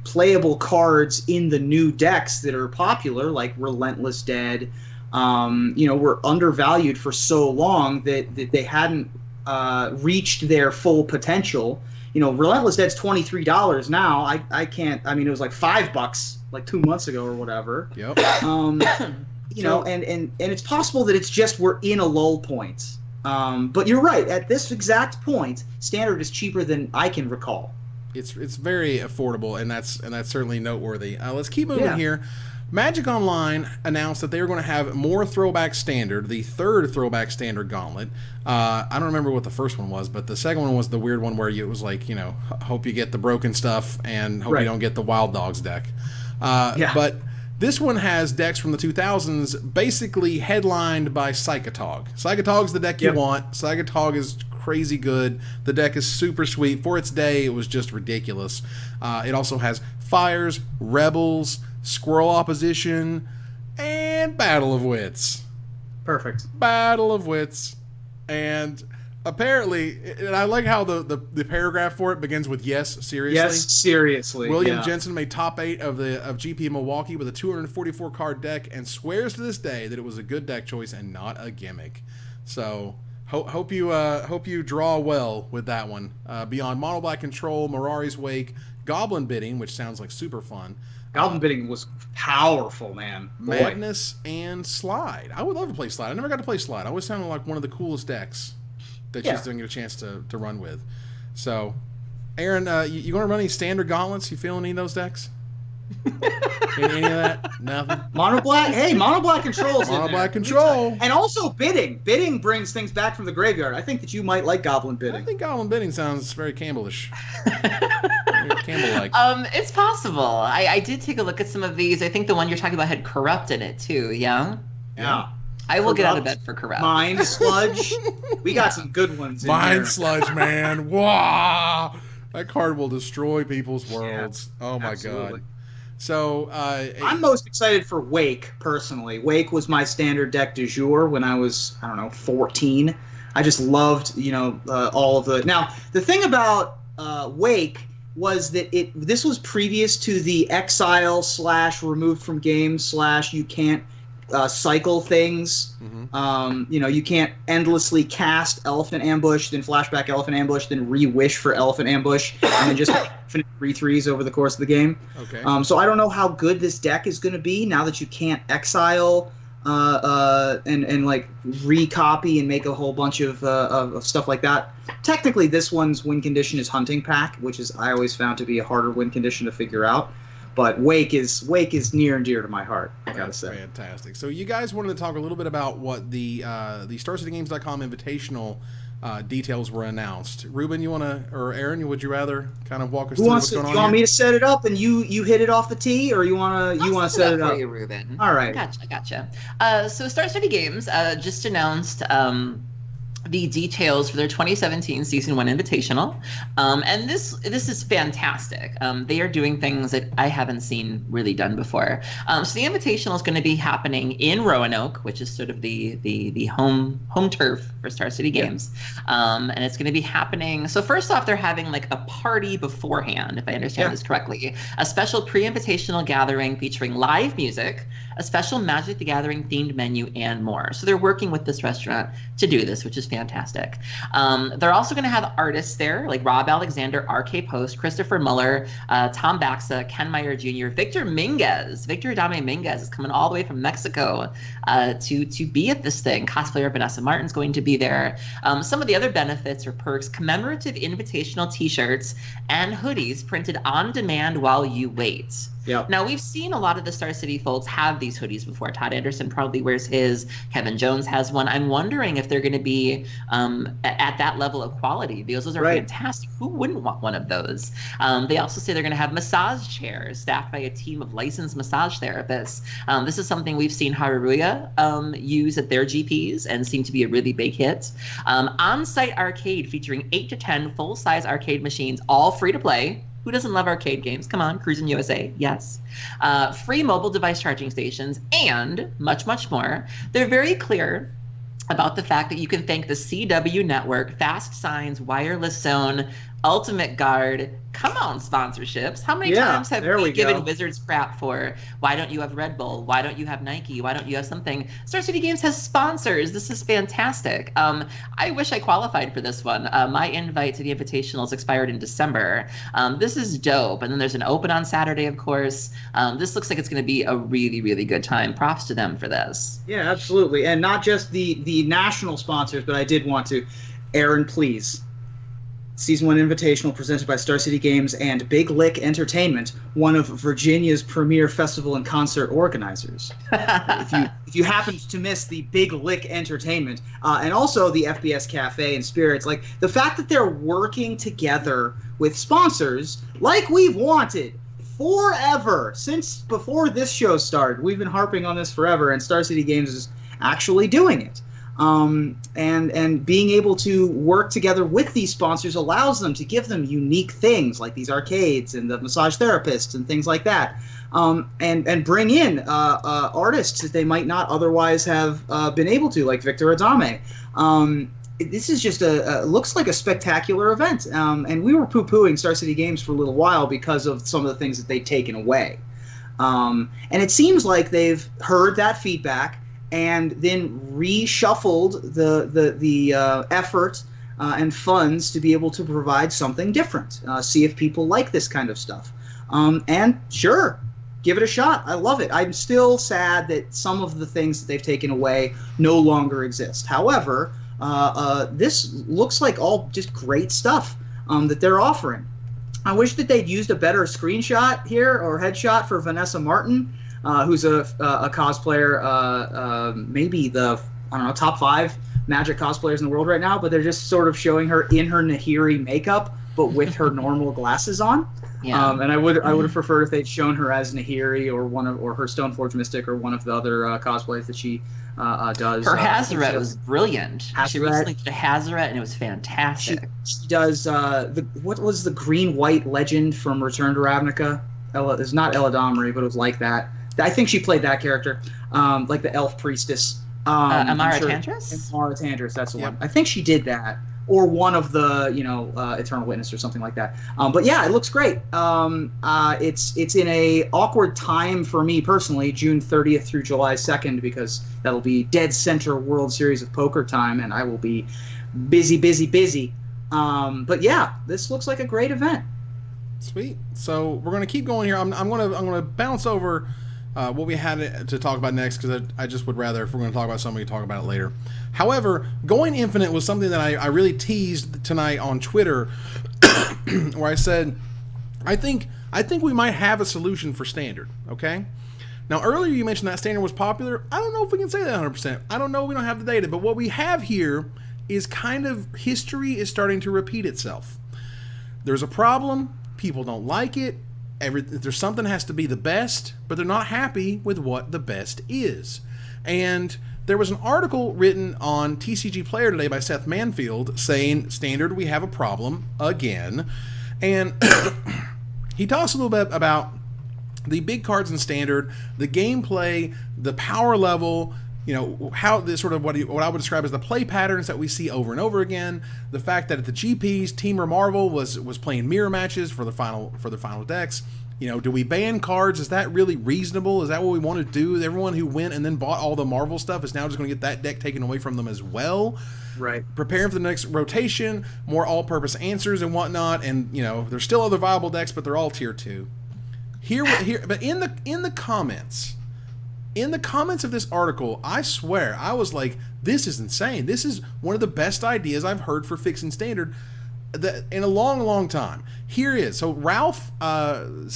playable cards in the new decks that are popular, like Relentless Dead, were undervalued for so long that they hadn't reached their full potential. Relentless Dead's $23 now. I can't. I mean, it was like $5 like 2 months ago or whatever. Yep. And it's possible that it's just we're in a lull point. But you're right. At this exact point, Standard is cheaper than I can recall. It's very affordable, and that's certainly noteworthy. Let's keep moving here. Magic Online announced that they were going to have more Throwback Standard, the third Throwback Standard Gauntlet. I don't remember what the first one was, but the second one was the weird one where it was like, hope you get the broken stuff and hope you don't get the Wild Dogs deck. But this one has decks from the 2000s, basically headlined by Psychotog. Psychotog's the deck you want. Psychotog is crazy good. The deck is super sweet. For its day, it was just ridiculous. It also has Fires, Rebels, Squirrel Opposition, and Battle of Wits. Perfect. Battle of Wits. And apparently, and I like how the paragraph for it begins with "Yes, seriously." Yes, seriously. William Jensen made top 8 of GP Milwaukee with a 244 card deck and swears to this day that it was a good deck choice and not a gimmick. So hope you draw well with that one. Beyond Mono Black Control, Mirari's Wake, Goblin Bidding, which sounds like super fun. Goblin Bidding was powerful, man. Boy. Madness and Slide. I would love to play Slide. I never got to play Slide. I always sounded like one of the coolest decks that she's going to get a chance to run with. So, Aaron, you going to run any standard gauntlets? You feeling any of those decks? any of that? Nothing? Mono Black? Hey, Mono Black Control's Mono Black Control. And also Bidding. Bidding brings things back from the graveyard. I think that you might like Goblin Bidding. I think Goblin Bidding sounds very Campbellish. Campbell-like. It's possible. I did take a look at some of these. I think the one you're talking about had Corrupt in it too, yeah? Yeah. I will get out of bed for Corrupt. Mind Sludge. We got some good ones in Mind here. Sludge, man. Wow. That card will destroy people's worlds. Yeah, oh, my God. So, I'm most excited for Wake, personally. Wake was my standard deck du jour when I was, 14. I just loved, all of the... Now, the thing about Wake was that this was previous to the exile / removed from games / you can't cycle things. Mm-hmm. You can't endlessly cast Elephant Ambush, then flashback Elephant Ambush, then re-wish for Elephant Ambush, and then just infinite 3/3s over the course of the game. Okay. So I don't know how good this deck is going to be now that you can't exile and like recopy and make a whole bunch of stuff like that. Technically, this one's win condition is Hunting Pack, which is I always found to be a harder win condition to figure out. But Wake is near and dear to my heart, I gotta say. Fantastic. So you guys wanted to talk a little bit about what the StarCityGames.com Invitational details were announced. Ruben, or Aaron, would you rather kind of walk us through what's going on? You want me to set it up and you hit it off the tee, or you want to set it up for you, Ruben? All right. Gotcha. So Star City Games just announced the details for their 2017 Season 1 Invitational. And this is fantastic. They are doing things that I haven't seen really done before. So the Invitational is going to be happening in Roanoke, which is sort of the home turf for Star City Games. And it's going to be happening. So first off, they're having like a party beforehand, if I understand this correctly. A special pre-invitational gathering featuring live music, a special Magic the Gathering themed menu, and more. So they're working with this restaurant to do this, which is fantastic. They're also going to have artists there like Rob Alexander, R.K. Post, Christopher Muller, Tom Baxa, Ken Meyer Jr., Victor Adame Minguez is coming all the way from Mexico to be at this thing. Cosplayer Vanessa Martin's going to be there. Some of the other benefits or perks: commemorative invitational t-shirts and hoodies printed on demand while you wait. Yep. Now, we've seen a lot of the Star City folks have these hoodies before. Todd Anderson probably wears his. Kevin Jones has one. I'm wondering if they're going to be at that level of quality, because those are fantastic. Who wouldn't want one of those? They also say they're going to have massage chairs staffed by a team of licensed massage therapists. This is something we've seen Haruya use at their GPs and seem to be a really big hit. On-site arcade featuring 8 to 10 full-size arcade machines, all free to play. Who doesn't love arcade games? Come on, Cruisin' USA, yes. Free mobile device charging stations, and much, much more. They're very clear about the fact that you can thank the CW Network, Fast Signs, Wireless Zone, Ultimate Guard. Come on, sponsorships. How many times have we given Wizards crap for, why don't you have Red Bull? Why don't you have Nike? Why don't you have something? Star City Games has sponsors. This is fantastic. I wish I qualified for this one. My invite to the Invitationals expired in December. This is dope. And then there's an open on Saturday, of course. This looks like it's going to be a really, really good time. Props to them for this. Yeah, absolutely. And not just the national sponsors, but I did want to. Aaron, please. Season 1 Invitational presented by Star City Games and Big Lick Entertainment, one of Virginia's premier festival and concert organizers. If you happened to miss the Big Lick Entertainment, and also the FBS Cafe and Spirits, like the fact that they're working together with sponsors like we've wanted forever, since before this show started. We've been harping on this forever, and Star City Games is actually doing it. And being able to work together with these sponsors allows them to give them unique things like these arcades and the massage therapists and things like that, and bring in artists that they might not otherwise have been able to, like Victor Adame. this is just looks like a spectacular event. And we were poo-pooing Star City Games for a little while because of some of the things that they'd taken away. And it seems like they've heard that feedback and then reshuffled the effort and funds to be able to provide something different. See if people like this kind of stuff. And sure, give it a shot. I love it. I'm still sad that some of the things that they've taken away no longer exist. However, this looks like all just great stuff that they're offering. I wish that they'd used a better screenshot here or headshot for Vanessa Martin, who's a cosplayer, maybe the, I don't know, top 5 Magic cosplayers in the world right now, but they're just sort of showing her in her Nahiri makeup, but with her normal glasses on. Yeah. And I would have preferred if they'd shown her as Nahiri or her Stoneforge Mystic or one of the other cosplays that she does. Her Hazaret was brilliant. She recently did a Hazaret and it was fantastic. She does what was the green-white legend from Return to Ravnica? It's not Eladamri, but it was like that. I think she played that character, like the elf priestess. Amara Tantris? Amara Tantris, that's the one. I think she did that. Or one of the, Eternal Witness or something like that. But yeah, it looks great. It's in a awkward time for me personally, June 30th through July 2nd, because that'll be dead center World Series of Poker time, and I will be busy. But yeah, this looks like a great event. Sweet. So we're gonna keep going here. I'm gonna bounce over what we had to talk about next, because I just would rather, if we're going to talk about something, we talk about it later. However, going infinite was something that I really teased tonight on Twitter, where I said, I think we might have a solution for Standard, okay? Now, earlier you mentioned that Standard was popular. I don't know if we can say that 100%. I don't know. We don't have the data. But what we have here is kind of history is starting to repeat itself. There's a problem. People don't like it. There's something that has to be the best, but they're not happy with what the best is. And there was an article written on TCG Player today by Seth Manfield saying, Standard, we have a problem again. And he talks a little bit about the big cards in Standard, the gameplay, the power level, how this sort of what I would describe as the play patterns that we see over and over again. The fact that at the GPs, Team Marvel was playing mirror matches for the final decks. Do we ban cards? Is that really reasonable? Is that what we want to do? Everyone who went and then bought all the Marvel stuff is now just going to get that deck taken away from them as well. Right. Preparing for the next rotation, more all-purpose answers and whatnot. And there's still other viable decks, but they're all tier 2. But in the comments. In the comments of this article, I swear, I was like, this is insane. This is one of the best ideas I've heard for fixing Standard in a long, long time. Here is. So Ralph, I'm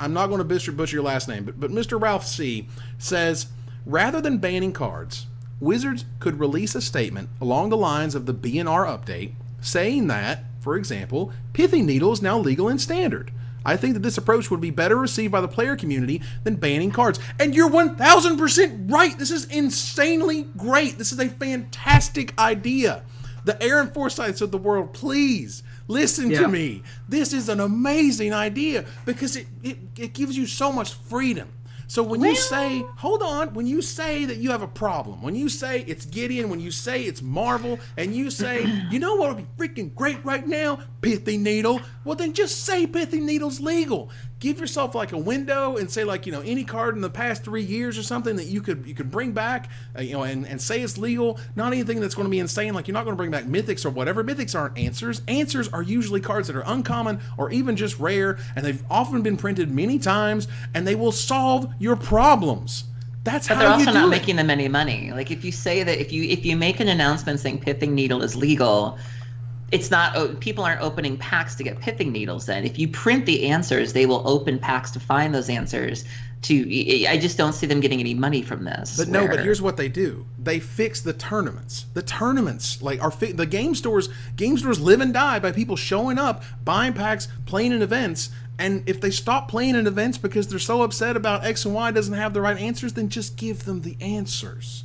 not going to butcher your last name, but Mr. Ralph C. says, rather than banning cards, Wizards could release a statement along the lines of the BNR update saying that, for example, Pithing Needle is now legal in Standard. I think that this approach would be better received by the player community than banning cards. And you're 1000% right. This is insanely great. This is a fantastic idea. The Aaron Forsyths of the world, please listen to me. This is an amazing idea because it gives you so much freedom. So when you say, hold on, when you say that you have a problem, when you say it's Gideon, when you say it's Marvel, and you say, you know what would be freaking great right now? Pithing Needle. Well, then just say Pithing Needle's legal. Give yourself like a window and say any card in the past 3 years or something that you could bring back, and say it's legal. Not anything that's going to be insane. Like you're not going to bring back mythics or whatever. Mythics aren't answers. Answers are usually cards that are uncommon or even just rare, and they've often been printed many times, and they will solve your problems. That's how you do it. But they're also not making them any money. Like if you say that if you make an announcement saying Pithing Needle is legal, it's not, people aren't opening packs to get Pithing Needles then. If you print the answers, they will open packs to find those answers. I just don't see them getting any money from this. But no, but here's what they do. They fix the tournaments. The tournaments, the game stores live and die by people showing up, buying packs, playing in events. And if they stop playing in events because they're so upset about X and Y doesn't have the right answers, then just give them the answers.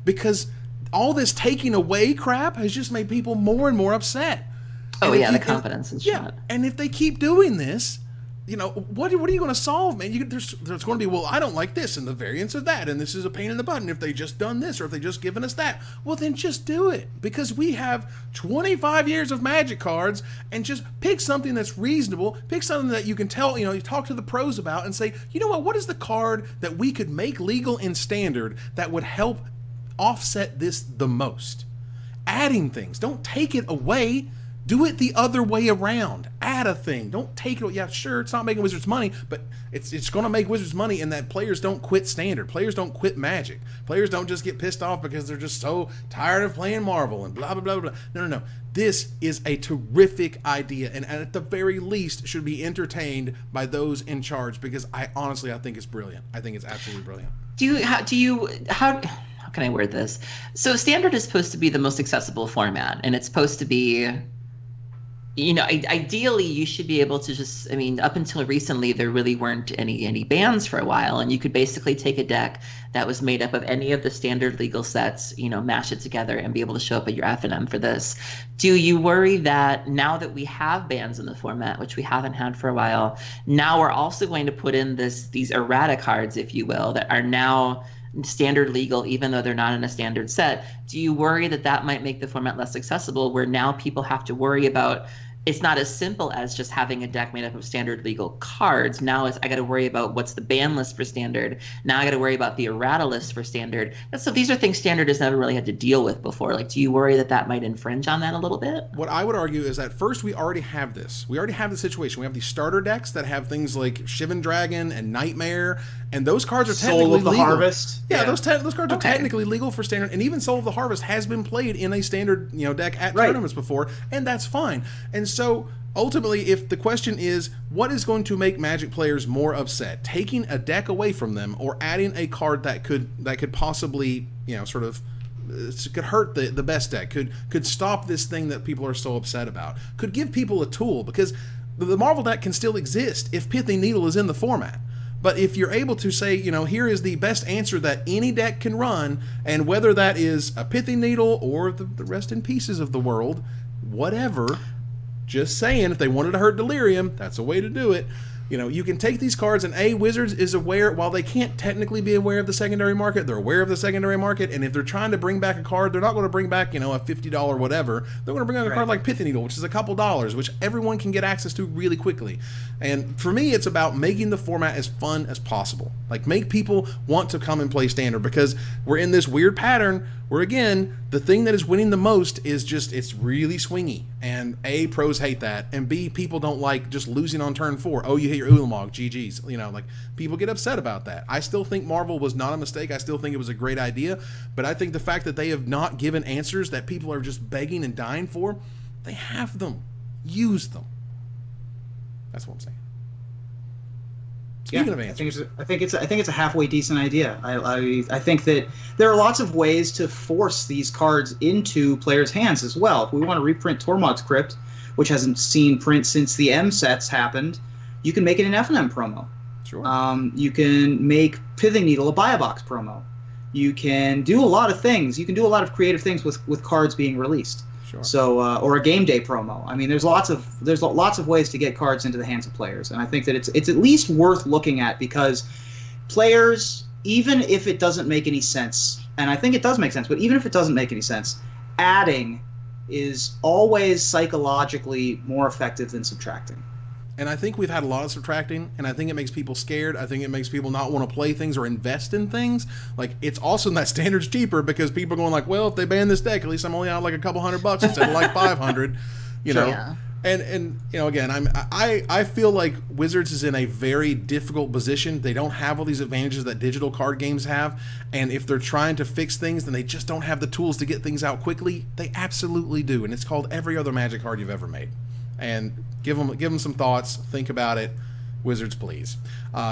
Because all this taking away crap has just made people more and more upset. Oh, yeah, the confidence is shot. And if they keep doing this, you know, what are you going to solve, man? There's going to be, well, I don't like this, and the variance of that, and this is a pain in the butt, and if they just done this, or if they just given us that, well, then just do it, because we have 25 years of Magic cards, and just pick something that's reasonable, pick something that you can tell, you know, you talk to the pros about, and say, you know what is the card that we could make legal in Standard that would help offset this the most? Adding things. Don't take it away. Do it the other way around. Add a thing. Don't take it. Yeah, sure, it's not making Wizards money, but it's going to make Wizards money in that players don't quit Standard. Players don't quit Magic. Players don't just get pissed off because they're just so tired of playing Marvel and blah, blah, blah, blah. No. This is a terrific idea, and at the very least should be entertained by those in charge, because I think it's brilliant. I think it's absolutely brilliant. How can I word this? So Standard is supposed to be the most accessible format, and it's supposed to be, you know, ideally you should be able to just, I mean, up until recently there really weren't any bans for a while, and you could basically take a deck that was made up of any of the standard legal sets, you know, mash it together and be able to show up at your F&M for this. Do you worry that now that we have bans in the format, which we haven't had for a while, now we're also going to put in these errata cards, if you will, that are now standard legal, even though they're not in a standard set? Do you worry that might make the format less accessible, where now people have to worry about, it's not as simple as just having a deck made up of standard legal cards. Now I got to worry about what's the ban list for Standard. Now I got to worry about the errata list for Standard. So these are things Standard has never really had to deal with before. Like, do you worry that might infringe on that a little bit? What I would argue is that first, we already have this. We already have the situation. We have these starter decks that have things like Ur-Dragon and Nightmare, and those cards are technically Soul of the legal. Harvest. Yeah, those cards are technically legal for Standard, and even Soul of the Harvest has been played in a Standard, you know, deck at tournaments before, and that's fine. And so ultimately, if the question is what is going to make Magic players more upset, taking a deck away from them or adding a card that could possibly, you know, sort of could hurt the best deck, could stop this thing that people are so upset about, could give people a tool, because the Marvel deck can still exist if Pithing Needle is in the format. But if you're able to say, you know, here is the best answer that any deck can run, and whether that is a Pithing Needle or the rest in pieces of the world, whatever, just saying, if they wanted to hurt Delirium, that's a way to do it. You know, you can take these cards, and Wizards is aware, while they can't technically be aware of the secondary market, they're aware of the secondary market, and if they're trying to bring back a card, they're not going to bring back, you know, a $50 whatever. They're going to bring back a card like Pithing Needle, which is a couple dollars, which everyone can get access to really quickly. And for me, it's about making the format as fun as possible. Like, make people want to come and play Standard, because we're in this weird pattern where, again, the thing that is winning the most is just, it's really swingy. And A, pros hate that, and B, people don't like just losing on turn 4. Oh, you hit your Ulamog, GG's. You know, like, people get upset about that. I still think Marvel was not a mistake. I still think it was a great idea, but I think the fact that they have not given answers that people are just begging and dying for, they have them. Use them. That's what I'm saying. Speaking of answers, I think it's a halfway decent idea. I think that there are lots of ways to force these cards into players' hands as well. If we want to reprint Tormod's Crypt, which hasn't seen print since the M sets happened, you can make it an F&M promo. Sure. You can make Pithing Needle a buy-a-box promo. You can do a lot of things. You can do a lot of creative things with cards being released. Sure. So, or a game day promo. I mean, there's lots of ways to get cards into the hands of players, and I think that it's at least worth looking at, because players, even if it doesn't make any sense, and I think it does make sense, but even if it doesn't make any sense, adding is always psychologically more effective than subtracting. And I think we've had a lot of subtracting, and I think it makes people scared. I think it makes people not want to play things or invest in things. Like, it's awesome that Standard's cheaper, because people are going like, well, if they ban this deck, at least I'm only out like a couple $100 instead of like 500, you know. Yeah. And you know, again, I feel like Wizards is in a very difficult position. They don't have all these advantages that digital card games have, and if they're trying to fix things, then they just don't have the tools to get things out quickly. They absolutely do, and it's called every other Magic card you've ever made. And give them some thoughts. Think about it. Wizards, please.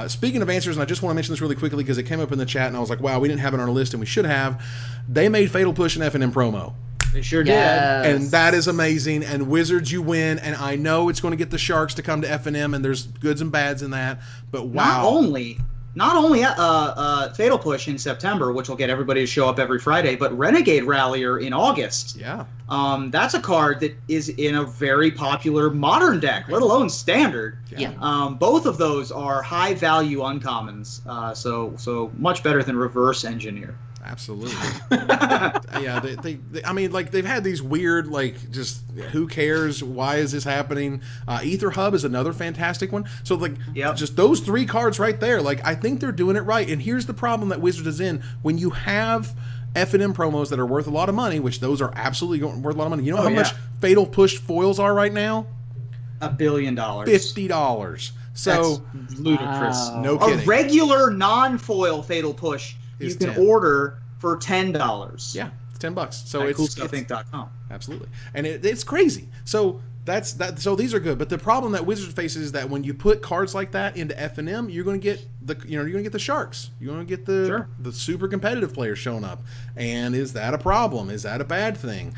Speaking of answers, and I just want to mention this really quickly because it came up in the chat, and I was like, wow, we didn't have it on our list, and we should have. They made Fatal Push an F&M promo. They sure Yes. did. And that is amazing. And Wizards, you win. And I know it's going to get the Sharks to come to F&M, and there's goods and bads in that. But wow. Not only not only Fatal Push in September, which will get everybody to show up every Friday, but Renegade Rallier in August. Yeah. That's a card that is in a very popular modern deck, let alone standard. Yeah. Both of those are high value uncommons, so much better than Reverse Engineer. Absolutely. Yeah, they I mean, like, they've had these weird, like, just who cares? Why is this happening? Ether Hub is another fantastic one. So, like, just those 3 cards right there, like, I think they're doing it right. And here's the problem that Wizards is in. When you have F&M promos that are worth a lot of money, which those are absolutely worth a lot of money. You know how much Fatal Push foils are right now? $1 billion. $50. So that's ludicrous. Wow. No kidding. A regular non-foil Fatal Push you can 10. order for $10. Yeah, it's $10. So at it's coolstuffinc.com. Absolutely, and it's crazy. So that's that. So these are good, but the problem that Wizards faces is that when you put cards like that into F&M, you're going to get you're going to get the sharks. You're going to get the super competitive players showing up. And is that a problem? Is that a bad thing?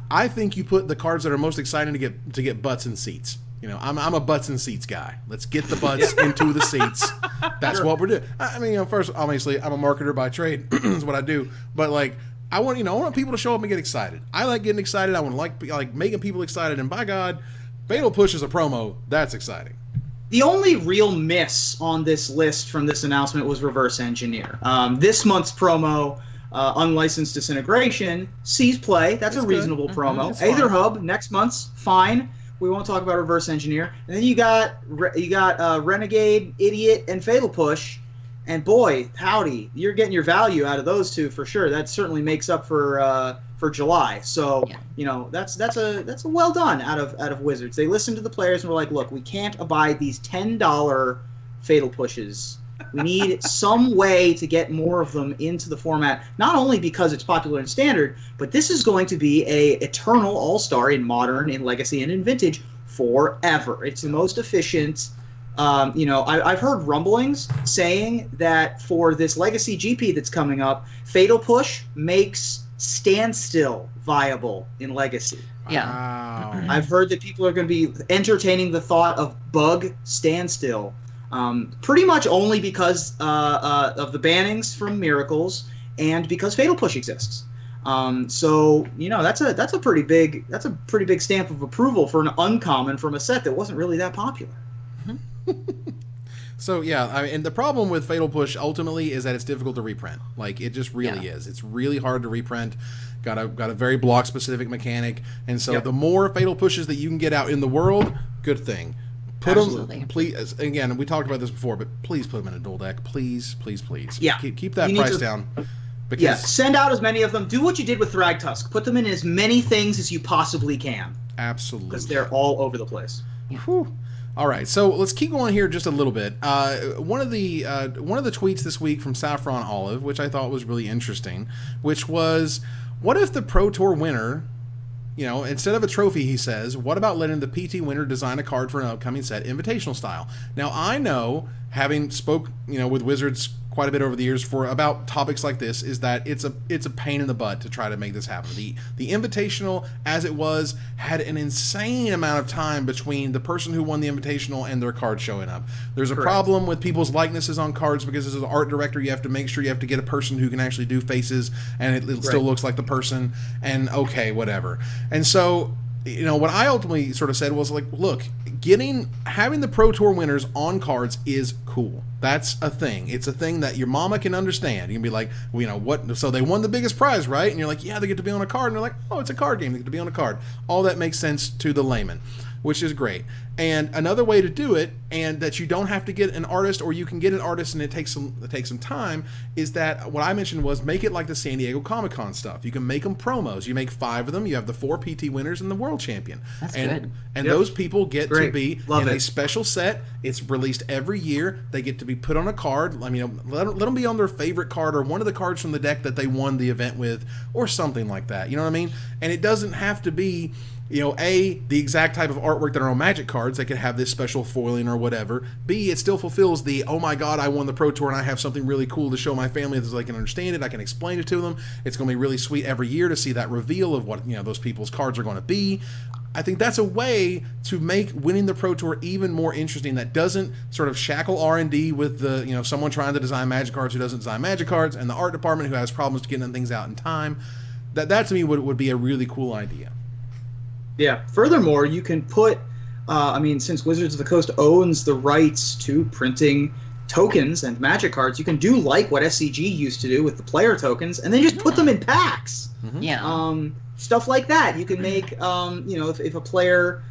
I think you put the cards that are most exciting to get butts in seats. You know, I'm a butts and seats guy. Let's get the butts into the seats. That's what we're doing. I mean, first, obviously, I'm a marketer by trade. Is what I do. But like, I want people to show up and get excited. I like getting excited. I want to like making people excited. And by God, Fatal Push is a promo. That's exciting. The only real miss on this list from this announcement was Reverse Engineer. This month's promo, Unlicensed Disintegration, sees play. That's a reasonable promo. Aether Hub next month's fine. We won't talk about Reverse Engineer. And then you got Renegade, Idiot, and Fatal Push. And boy, howdy, you're getting your value out of those 2 for sure. That certainly makes up for July. So you know that's a well done out of Wizards. They listened to the players and were like, look, we can't abide these $10 Fatal Pushes. We need some way to get more of them into the format, not only because it's popular in Standard, but this is going to be a eternal all-star in Modern, in Legacy, and in Vintage forever. It's the most efficient. I've heard rumblings saying that for this Legacy GP that's coming up, Fatal Push makes Standstill viable in Legacy. Yeah. Wow. I've heard that people are going to be entertaining the thought of Bug Standstill. Pretty much only because of the bannings from Miracles and because Fatal Push exists. So you know that's a pretty big stamp of approval for an uncommon from a set that wasn't really that popular. So yeah, and the problem with Fatal Push ultimately is that it's difficult to reprint. Like, it just really is. It's really hard to reprint. Got a very block specific mechanic, and so the more Fatal Pushes that you can get out in the world, good thing. Put them, please. Again, we talked about this before, but please put them in a dual deck, please, please, please. Yeah, keep that price down. Because send out as many of them. Do what you did with Thragtusk. Put them in as many things as you possibly can. Absolutely, because they're all over the place. Whew. All right, so let's keep going here just a little bit. One of the tweets this week from Saffron Olive, which I thought was really interesting, which was, what if the Pro Tour winner, you know, instead of a trophy, he says, what about letting the PT winner design a card for an upcoming set, invitational style? Now, I know, having spoke, you know, with Wizards quite a bit over the years about topics like this, is that it's a pain in the butt to try to make this happen. The invitational, as it was, had an insane amount of time between the person who won the invitational and their card showing up. There's a problem with people's likenesses on cards, because as an art director, you have to make sure you have to get a person who can actually do faces, and it still looks like the person, and okay, whatever. And so, you know, what I ultimately sort of said was, like, look, having the Pro Tour winners on cards is cool. That's a thing. It's a thing that your mama can understand. You can be like, well, you know, what? So they won the biggest prize, right? And you're like, yeah, they get to be on a card. And they're like, oh, it's a card game. They get to be on a card. All that makes sense to the layman, which is great. And another way to do it, and that you don't have to get an artist, or you can get an artist and it takes some time, is that what I mentioned was, make it like the San Diego Comic-Con stuff. You can make them promos. You make 5 of them. You have the 4 PT winners and the world champion. That's good. And those people get to be in a special set. It's released every year. They get to be put on a card. I mean, let them be on their favorite card, or one of the cards from the deck that they won the event with, or something like that. You know what I mean? And it doesn't have to be, you know, A, the exact type of artwork that are on Magic cards. They could have this special foiling or whatever. B, it still fulfills the, oh my God, I won the Pro Tour and I have something really cool to show my family so they can understand it. I can explain it to them. It's going to be really sweet every year to see that reveal of what, you know, those people's cards are going to be. I think that's a way to make winning the Pro Tour even more interesting. That doesn't sort of shackle R&D with the someone trying to design Magic cards who doesn't design Magic cards, and the art department who has problems getting things out in time. That to me would be a really cool idea. Yeah. Furthermore, you can put, since Wizards of the Coast owns the rights to printing tokens and Magic cards, you can do like what SCG used to do with the player tokens, and then just put them in packs. Mm-hmm. Yeah. Stuff like that. You can make, if a player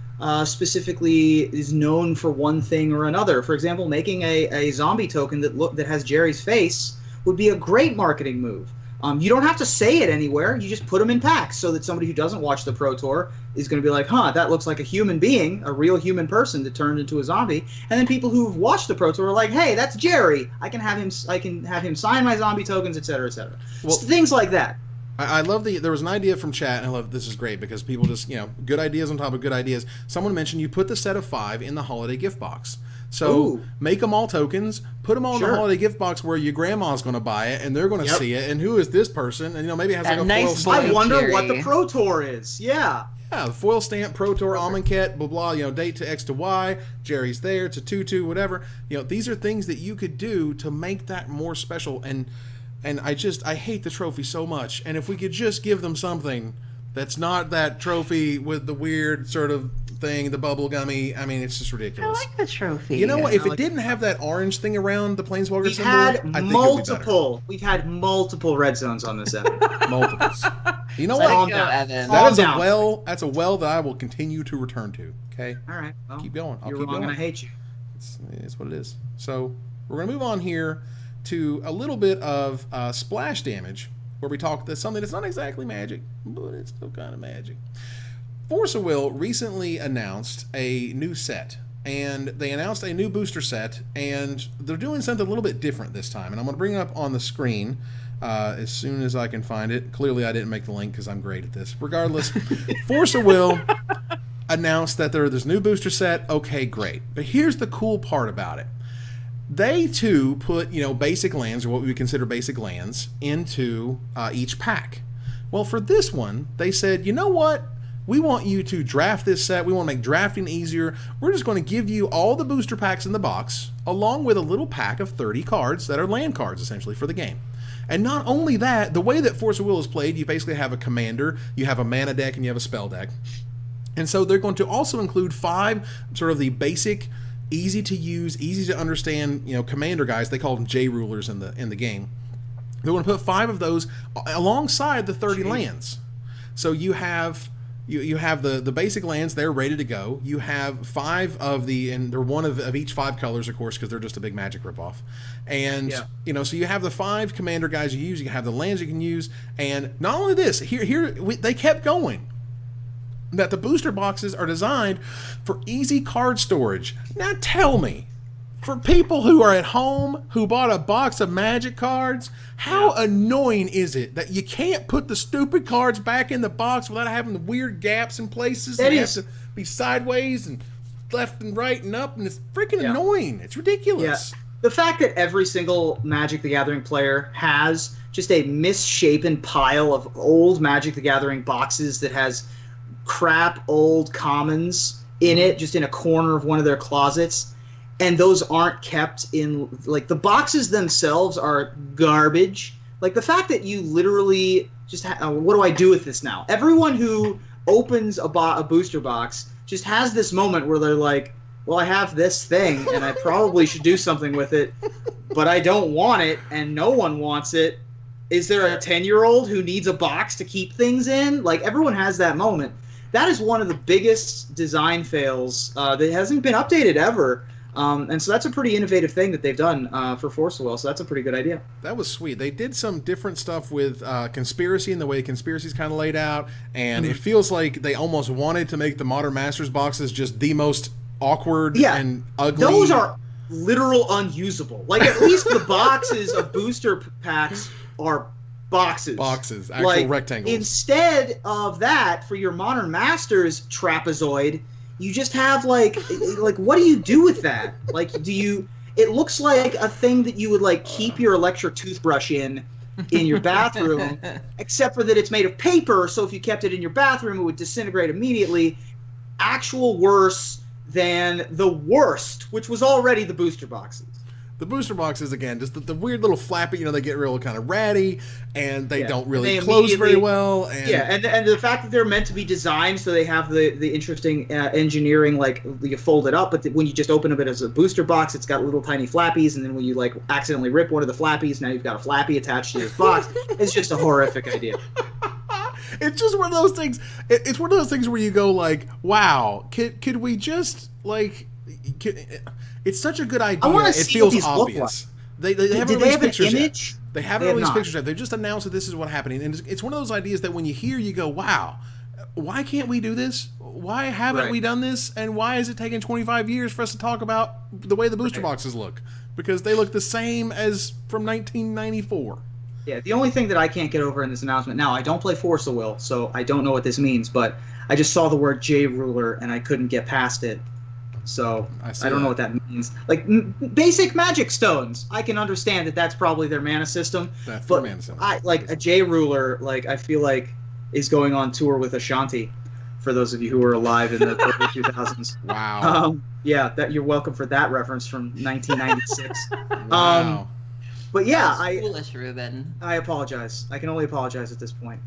specifically is known for one thing or another. For example, making a zombie token that has Gerry's face would be a great marketing move. You don't have to say it anywhere. You just put them in packs so that somebody who doesn't watch the Pro Tour is going to be like, that looks like a human being, a real human person that turned into a zombie. And then people who've watched the Pro Tour are like, hey, that's Gerry. I can have him sign my zombie tokens, et cetera, et cetera. Well, things like that. I love there was an idea from chat, and I love this is great because people just, good ideas on top of good ideas. Someone mentioned you put the set of 5 in the holiday gift box. So make them all tokens, put them all in the holiday gift box where your grandma's going to buy it, and they're going to see it, and who is this person? And, maybe it has like a nice foil stamp. I wonder Gerry. what the Pro Tour is. Yeah. Yeah, the foil stamp, Pro Tour, Amonkhet, blah, blah, date to X to Y, Gerry's there, it's a 2-2, whatever. These are things that you could do to make that more special, and I hate the trophy so much. And if we could just give them something that's not that trophy with the weird sort of thing, the bubble gummy, it's just ridiculous. I like the trophy. You know what? If it didn't have that orange thing around the Planeswalker We've symbol, had I think multiple. We've had multiple red zones on this episode. multiples. You know Let what? it go, Evan. That is a well. That's a well that I will continue to return to. Okay. All right. Well, keep going. I'll you're keep wrong, going. and I hate you. It's what it is. So we're gonna move on here to a little bit of splash damage, where we talk something that's not exactly magic, but it's still kind of magic. Force of Will recently announced a new set, and they announced a new booster set, and they're doing something a little bit different this time, and I'm going to bring it up on the screen as soon as I can find it. Clearly I didn't make the link because I'm great at this. Regardless, Force of Will announced that there's a new booster set. Okay, great. But here's the cool part about it. They, too, put, basic lands, or what we would consider basic lands, into each pack. Well, for this one, they said, you know what? We want you to draft this set. We want to make drafting easier. We're just going to give you all the booster packs in the box, along with a little pack of 30 cards that are land cards, essentially, for the game. And not only that, the way that Force of Will is played, you basically have a commander, you have a mana deck, and you have a spell deck. And so they're going to also include 5 sort of the basic, easy to use, easy to understand, commander guys. They call them J-rulers in the game. They're going to put 5 of those alongside the 30 lands. So you have the basic lands there ready to go. You have 5 of and they're one of each 5 colors, of course, because they're just a big Magic ripoff. And so you have the 5 commander guys you use. You have the lands you can use, and not only this, they kept going. That the booster boxes are designed for easy card storage. Now tell me, for people who are at home who bought a box of Magic cards, how annoying is it that you can't put the stupid cards back in the box without having the weird gaps in places? They have to be sideways and left and right and up, and it's freaking annoying. It's ridiculous. Yeah. The fact that every single Magic the Gathering player has just a misshapen pile of old Magic the Gathering boxes that has crap old commons in it, just in a corner of one of their closets, and those aren't kept in, like, the boxes themselves are garbage. Like, the fact that you literally just what do I do with this now? Everyone who opens a booster box just has this moment where they're like, well, I have this thing and I probably should do something with it, but I don't want it and no one wants it. Is there a 10-year-old who needs a box to keep things in? Like, everyone has that moment. That is one of the biggest design fails that hasn't been updated ever. And so that's a pretty innovative thing that they've done for Force of Will, so that's a pretty good idea. That was sweet. They did some different stuff with Conspiracy and the way Conspiracy's kind of laid out, and it feels like they almost wanted to make the Modern Masters boxes just the most awkward and ugly. Those are literal unusable. Like, at least the boxes of booster packs are boxes, actual rectangles. Instead of that, for your Modern Masters trapezoid, you just have like what do you do with that? Like, it looks like a thing that you would like keep your electric toothbrush in your bathroom, except for that it's made of paper, so if you kept it in your bathroom it would disintegrate immediately. actual worse than the worst, which was already the booster boxes. The booster boxes, again, just the weird little flappy, they get real kind of ratty, and they don't really close very well. And and the fact that they're meant to be designed so they have the interesting engineering, like you fold it up, but when you just open it as a booster box, it's got little tiny flappies, and then when you like accidentally rip one of the flappies, now you've got a flappy attached to this box. It's just a horrific idea. It's just one of those things. It's one of those things where you go like, wow, could we just like... It's such a good idea. It feels obvious. They haven't released pictures yet. They haven't released pictures yet. They just announced that this is what's happening. And it's one of those ideas that when you hear, you go, wow, why can't we do this? Why haven't we done this? And why is it taking 25 years for us to talk about the way the booster boxes look? Because they look the same as from 1994. Yeah, the only thing that I can't get over in this announcement, now I don't play Force of Will, so I don't know what this means, but I just saw the word J-Ruler and I couldn't get past it. So I don't know what that means. Like basic magic stones, I can understand that that's probably their mana system. That's but their mana system. A J ruler, like I feel like is going on tour with Ashanti. For those of you who were alive in the early 2000s. Wow. Yeah, that you're welcome for that reference from 1996. Wow. But yeah, foolish, Ruben. I apologize. I can only apologize at this point.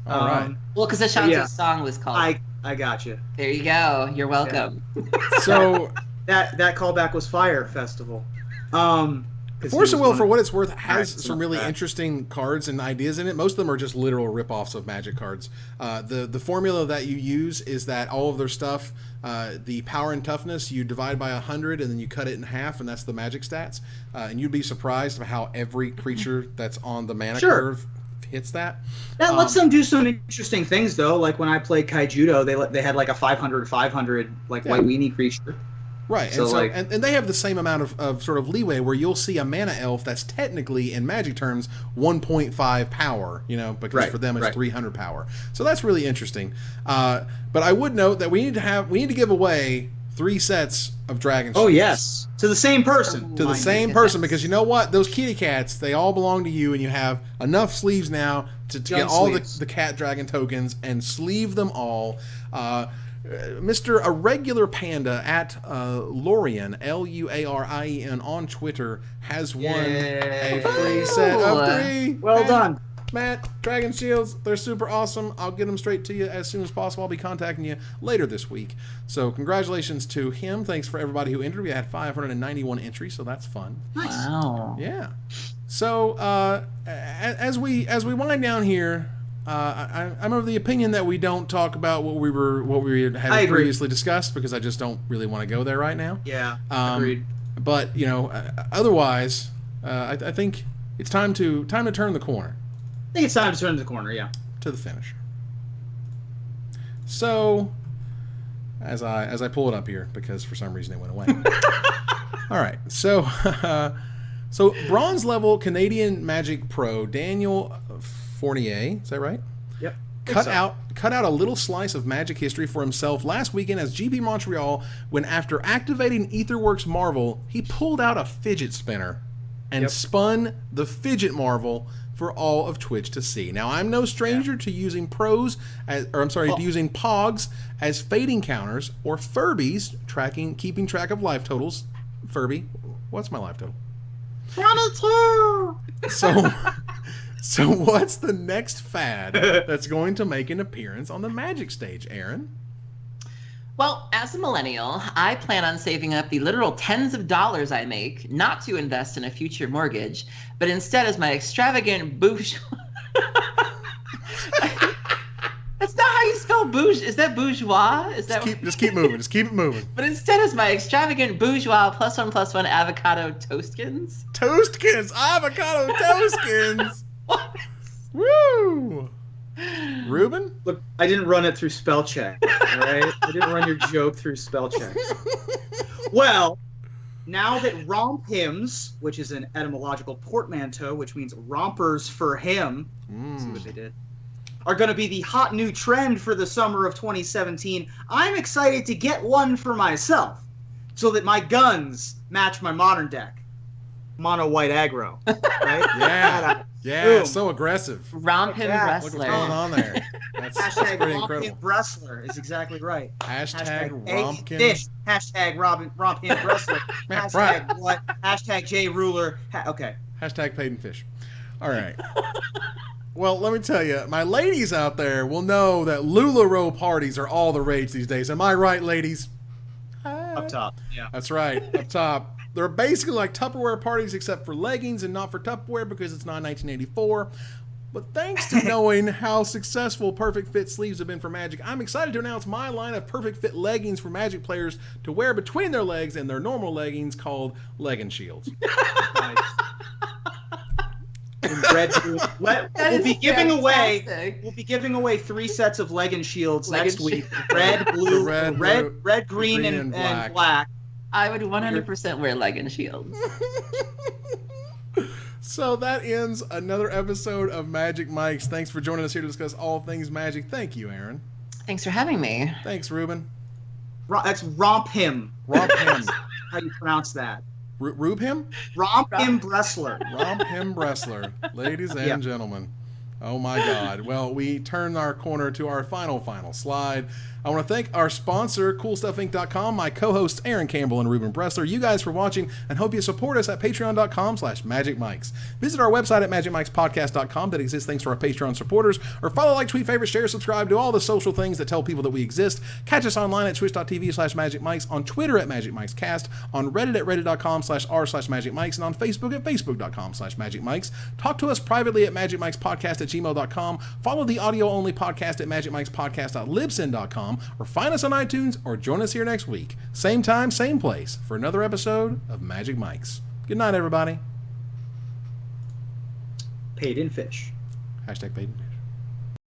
All right. Well, because Ashanti's song was called. I got you. There you go. You're welcome. Yeah. So that callback was Fire Festival. Force of Will, for what it's worth, has some really interesting cards and ideas in it. Most of them are just literal rip-offs of Magic cards. The formula that you use is that all of their stuff, the power and toughness, you divide by 100 and then you cut it in half, and that's the Magic stats. And you'd be surprised by how every creature that's on the mana curve hits that. That lets them do some interesting things, though. Like when I played Kaijudo, they had like a 500 like white weenie creature. Right, and they have the same amount of sort of leeway where you'll see a mana elf that's technically, in Magic terms, 1.5 power, because for them it's 300 power. So that's really interesting. But I would note that we need to give away 3 sets of Dragon Shields. Oh yes, to the same person. To the same person, because you know what? Those kitty cats, they all belong to you, and you have enough sleeves now to get all the cat dragon tokens and sleeve them all. Mr. Irregular Panda at Lorien, Luarien on Twitter, has won a free set of 3. Well done. Matt, Dragon Shields, they're super awesome. I'll get them straight to you as soon as possible. I'll be contacting you later this week. So congratulations to him. Thanks for everybody who entered. We had 591 entries, so that's fun. Nice. Wow. Yeah. So as we wind down here, I'm of the opinion that we don't talk about what we had previously discussed, because I just don't really want to go there right now. Yeah, agreed. But otherwise, I think it's time to turn the corner. I think it's time to turn the corner. Yeah. To the finisher. So, as I pull it up here, because for some reason it went away. All right. So, bronze level Canadian Magic Pro Daniel Fournier, is that right? Yep. Cut out a little slice of Magic history for himself last weekend as GP Montreal, when after activating Aetherworks Marvel, he pulled out a fidget spinner and spun the fidget Marvel for all of Twitch to see. Now, I'm no stranger to using using Pogs as fading counters, or Furbies keeping track of life totals. Furby, what's my life total? 22. So what's the next fad that's going to make an appearance on the Magic stage, Aaron? Well, as a millennial, I plan on saving up the literal tens of dollars I make, not to invest in a future mortgage, but instead as my extravagant bourgeois. That's not how you spell bourgeois. Is that bourgeois? Just keep moving. Just keep it moving. But instead as my extravagant bourgeois +1/+1 avocado toastkins. Toastkins! Avocado toastkins! What? Woo! Ruben? Look, I didn't run it through spell check, all right? I didn't run your joke through spell check. Well, now that romp hymns, which is an etymological portmanteau, which means rompers for him, see what they did, are going to be the hot new trend for the summer of 2017, I'm excited to get one for myself so that my guns match my modern deck. mono white aggro. Right? Yeah, Boom. so aggressive. Romp him Yeah, Look what's wrestler. going on there. That's Hashtag pretty romp incredible. him wrestler is exactly right. Hashtag A rompkin. fish. Hashtag romp him wrestler. Hashtag what? Hashtag J ruler. Okay. Hashtag paid in fish. All right. Well, let me tell you, my ladies out there will know that LuLaRoe parties are all the rage these days. Am I right, ladies? Up top. Yeah. That's right, up top. They're basically like Tupperware parties except for leggings and not for Tupperware because it's not 1984. But thanks to knowing how successful Perfect Fit sleeves have been for Magic, I'm excited to announce my line of Perfect Fit leggings for Magic players to wear between their legs and their normal leggings called Leggin' Shields. Nice. We'll be giving away 3 sets of Leggin' Shields next week. Red, blue, red, green, and black. I would 100% wear Leggin' Shields. So that ends another episode of Magic Mics. Thanks for joining us here to discuss all things Magic. Thank you, Aaron. Thanks for having me. Thanks, Ruben. That's romp him. Romp him. How do you pronounce that? Rube him? Romp him wrestler. Romp him wrestler. Ladies and gentlemen. Oh my God. Well, we turn our corner to our final slide. I want to thank our sponsor, CoolStuffInc.com, my co-hosts Aaron Campbell and Ruben Bressler, you guys for watching, and hope you support us at patreon.com/magicmics. Visit our website at magicmicspodcast.com that exists thanks to our Patreon supporters, or follow, like, tweet, favorite, share, subscribe to all the social things that tell people that we exist. Catch us online at twitch.tv/magicmics, on Twitter at magicmicscast, on Reddit at reddit.com/r/magicmics, and on Facebook at facebook.com/magicmics. Talk to us privately at magicmicspodcast@gmail.com. Follow the audio-only podcast at magicmicspodcast.libsyn.com, or find us on iTunes, or join us here next week. Same time, same place, for another episode of Magic Mics. Good night, everybody. Paid in fish. Hashtag paid in fish.